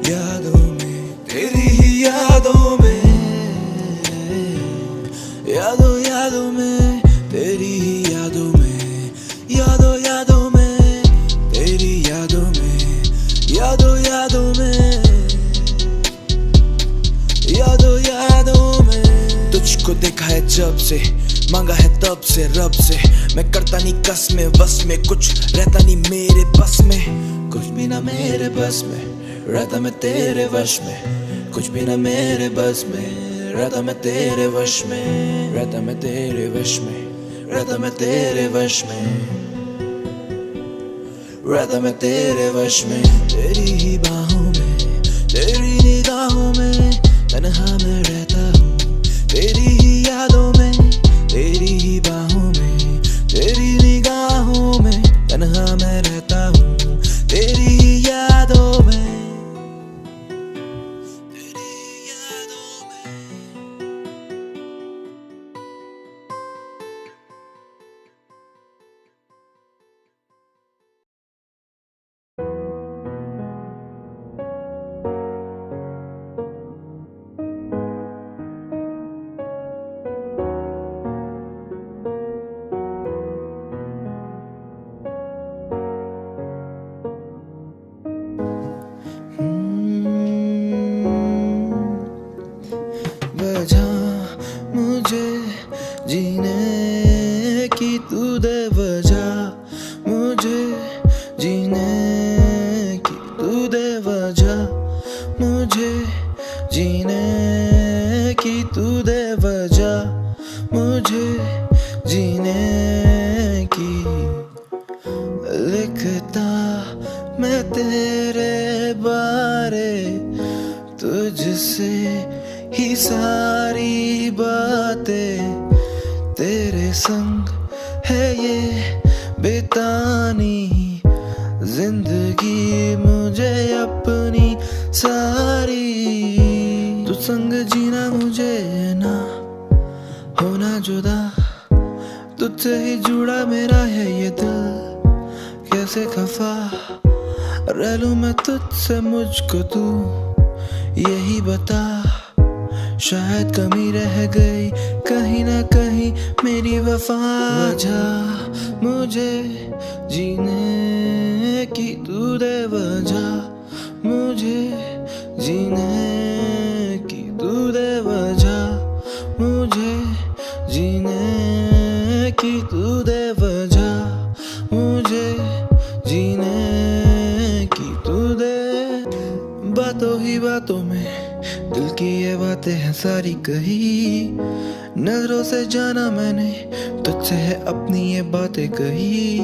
यादों में, तेरी ही यादों में, यादों यादों में, तेरी ही यादों में, यादों यादों में, तेरी यादों में, यादों यादों में, यादों यादों में। तुझको देखा है जब से, मांगा है तब से रब से। मैं करता नहीं कस में बस में, कुछ रहता नहीं मेरे बस में। कुछ भी ना मेरे बस में, रहता मैं तेरे वश में। कुछ भी ना मेरे बस में, रहता मैं तेरे वश में। रहता मैं तेरे वश में, रहता मैं तेरे वश में, रहता मैं तेरे वश में। तेरी ही बाहों में, तेरी निगाहों में तन्हा मैं रहता हूँ। तेरी ही यादों में, तेरी ही बाहों में, तेरी निगाहों में तन्हा मैं रहता हूँ। तेरी ही यादों में, तेरी यादों में। वजह मुझे जीने की तू दे, वजह मुझे जीने की तू दे, वजह मुझे जीने की तू दे, वजह मुझे जीने की। लिखता मैं तेरे बारे, तुझसे ही सारी बातें। तेरे संग है ये बितानी जिंदगी मुझे अपनी सारी। तू संग जीना मुझे ना होना जुदा, तुझसे ही जुड़ा मेरा है ये दिल। कैसे खफा रह लूं मैं तुझसे, मुझको तू यही बता। शायद कमी रह गई कहीं ना कहीं मेरी वफा। वजह मुझे जीने की तू दे, वजह मुझे जीने की तू दे, वजह मुझे जीने की तू दे, वजह मुझे जीने की तू दे। बातों ही बातों में दिल की ये बातें हैं सारी कही। नजरों से जाना मैंने, तुझसे है अपनी ये बातें कही।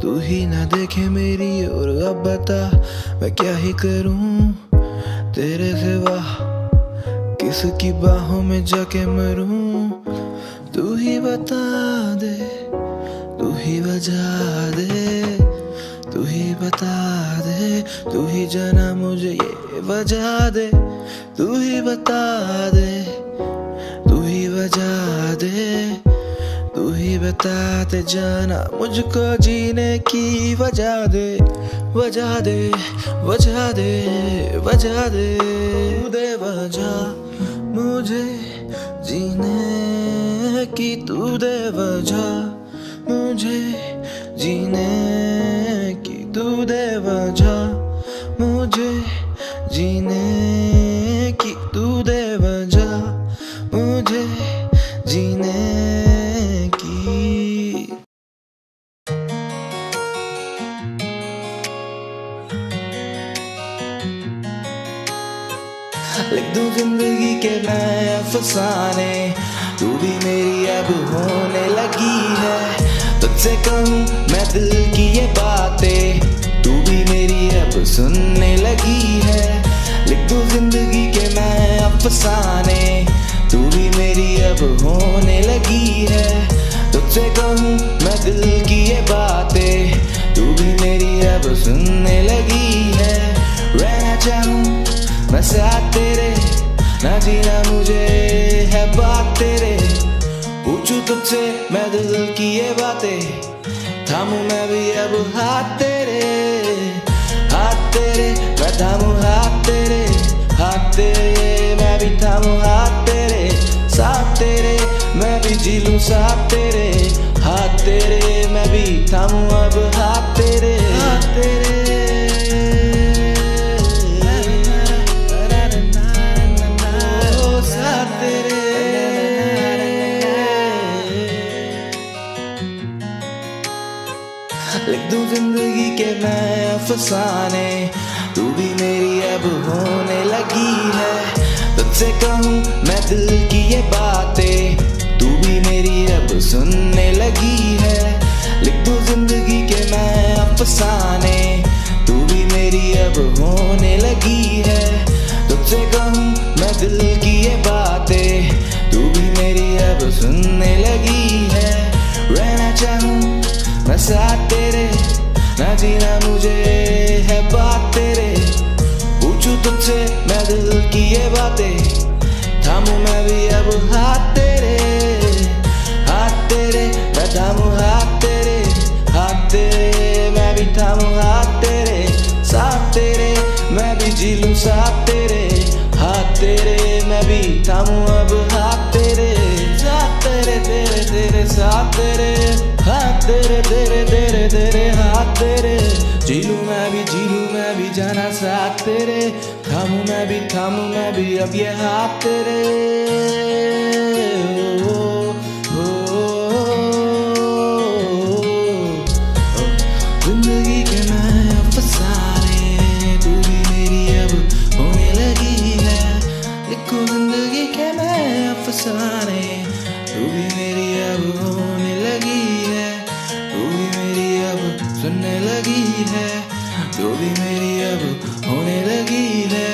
तू ही ना देखे मेरी और अब बता मैं क्या ही करूं। तेरे सिवा किसकी बाहों में जाके मरूं। तू ही बता दे, तू ही बजा दे, तू ही बता दे, तू ही जाना मुझे ये वजह दे। तू ही बता दे, तू ही बजा दे, तू ही बताते जाना मुझको जीने की वजह दे, वजह दे, वजह दे, वजह दे, दे वजह मुझे जीने की, तू दे वजह मुझे जीने की, तू दे वजह मुझे जीने की, तू दे वजह मुझे जीने की। लिख दूं जिंदगी के मैं अफसाने, तू भी मेरी अब होने लगी है। तुझसे कहूँ मैं दिल की ये बातें, तू भी मेरी अब सुनने लगी है। लिख दूं जिंदगी के मैं अफसाने, तू भी मेरी अब होने लगी है। तुझसे कहूँ मैं दिल की ये बातें, तू भी मेरी अब सुनने लगी है। रहना चाहूँ मैं साथ तेरे, ना जीना मुझे है बात तेरे। पूछूं तुझसे मैं दिल की ये बातें, थामूं मैं भी अब हाथ तेरे, हाथ तेरे, मैं थामूं हाथ तेरे, हाथ तेरे, मैं भी थामूं हाथ तेरे, साथ तेरे, मैं भी जी लूं साथ तेरे, हाथ तेरे, मैं भी थामूं अब हाथ तेरे, हाथ तेरे। लिख दूं जिंदगी के मैं अफसाने, तू भी मेरी अब होने लगी है। तुझसे कहूँ मैं दिल की ये बातें, तू भी मेरी अब सुनने लगी है। लिख दूं जिंदगी के मैं अफसाने, तू भी मेरी अब होने लगी है। तुझसे कहूँ मैं दिल की ये बातें, तू भी मेरी अब सुनने लगी है। रहना चाहूँ मैं साथ तेरे, ना जीना मुझे है बात तेरे। पूछूं तुझसे मैं दिल की ये बातें, थामूं मैं भी अब हाथ तेरे, हाथ तेरे, मैं थामूं हाथ तेरे, हाथ तेरे, मैं भी थामूं हाथ तेरे, साथ तेरे, मैं भी जी लूं साथ तेरे, हाथ तेरे, मैं भी थामूं अब हाथ तेरे, साथ तेरे, तेरे तेरे साथ तेरे, हाथ तेरे तेरे तेरे तेरे हाथ तेरे। जी लूं मैं भी जाना साथ तेरे, थामूं मैं भी अब ये हाथ तेरे। जिंदगी के मैं अफसाने, तू भी मेरी अब होने लगी है। लिखूं जिंदगी के मैं अफसाने, तू भी मेरी अब होने लगी है। तू भी मेरी अब सुनने लगी है, तू भी मेरी अब होने लगी है।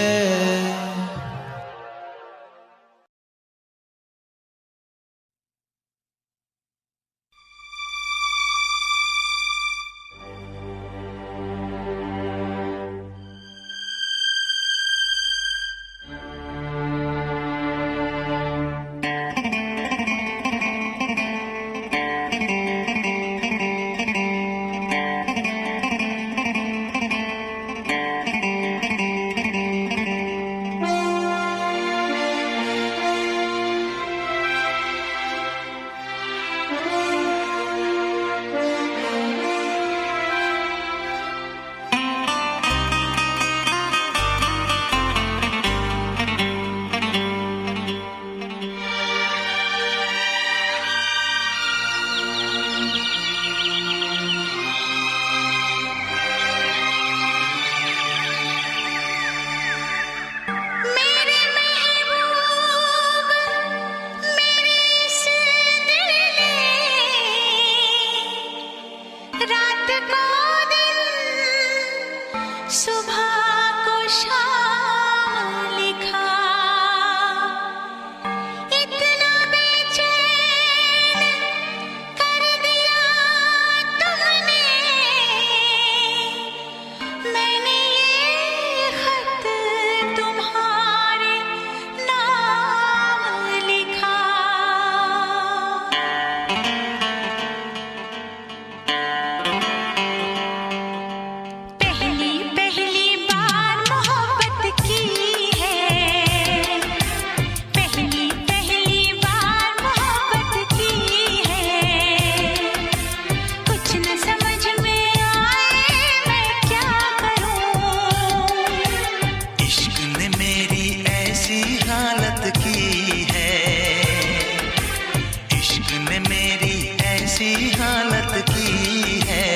मेरी ऐसी हालत की है,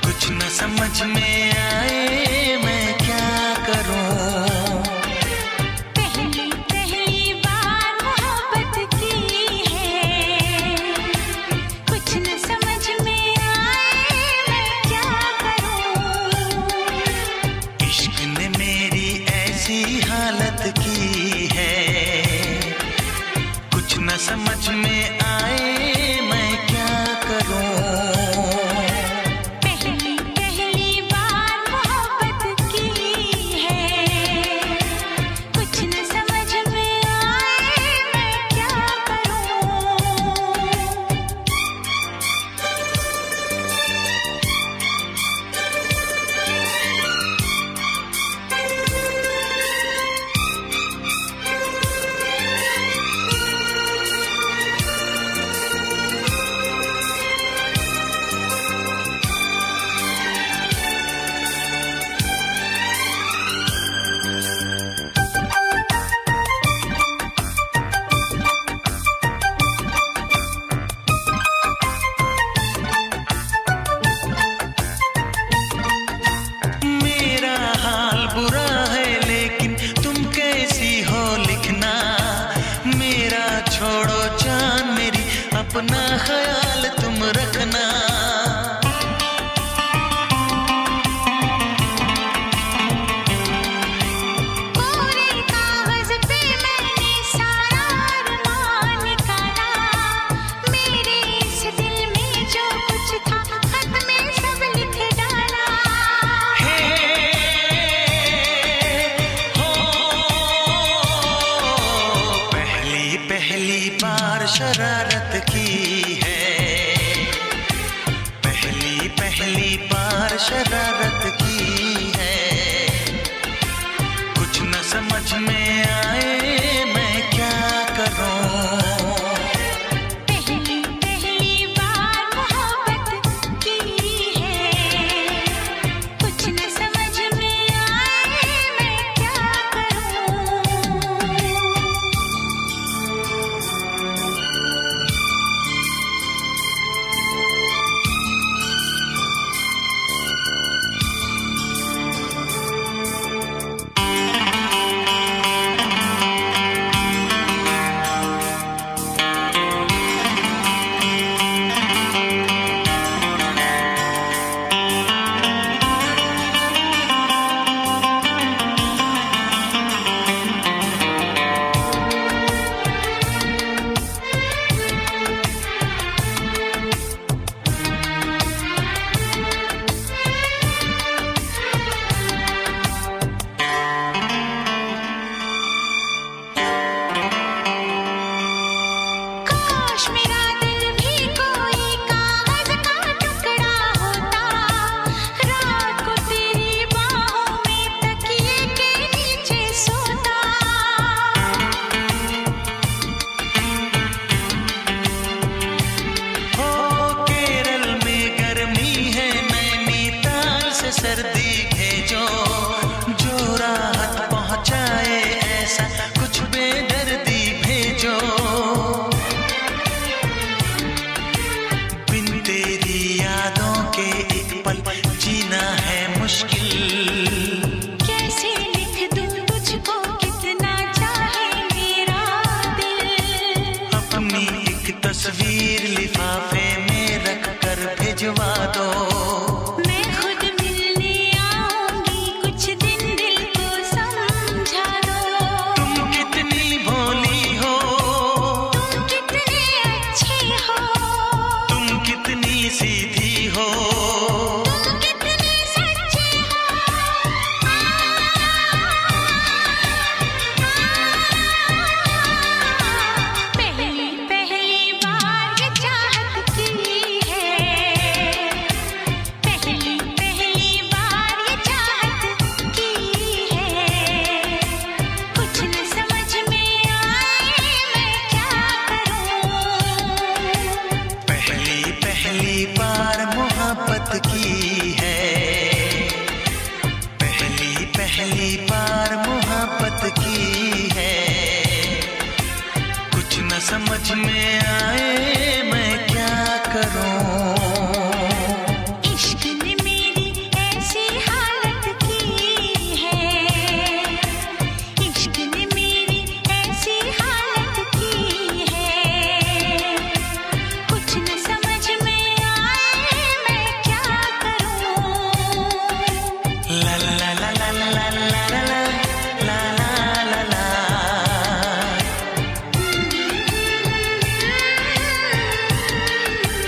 कुछ न समझ में आए मैं क्या करूं। पहली पहली बार मोहब्बत की है, कुछ न समझ में आए मैं क्या करूं। इश्क ने मेरी ऐसी हालत की है, कुछ न समझ में आए मैं क्या करूं। पहली पहली बार मोहब्बत की है, कुछ न समझ में आए मैं क्या करूं। मेरा हाल बुरा है लेकिन तुम कैसी हो लिखना, मेरा छोड़ो जान मेरी अपना ख्याल तुम रखना। कोरे कागज पे मैंने सारा अरमान निकाला, मेरे इस दिल में जो कुछ था खत में सब लिख डाला। पहली पहली बार शरारत की है, पहली पहली बार शरारत की है, कुछ न समझ में आए मैं क्या करूं। पहली पहली बार मोहब्बत की है, कुछ न समझ में आए मैं क्या करूं। काश मेरा दिल भी कोई कागज का टुकड़ा होता, रात को तेरी बाहों में तकिए के नीचे सोता। हो केरल में गर्मी है, नैनीताल से सर्दी भेजो, जो राहत पहुंचाए ऐसा कुछ बेदर्दी भेजो। बिन तेरी यादों के एक पल जीना है मुश्किल, कैसे लिख दूं तुझको कितना चाहे मेरा दिल। अपनी एक तस्वीर लिफाफे में रख कर भिजवा दो।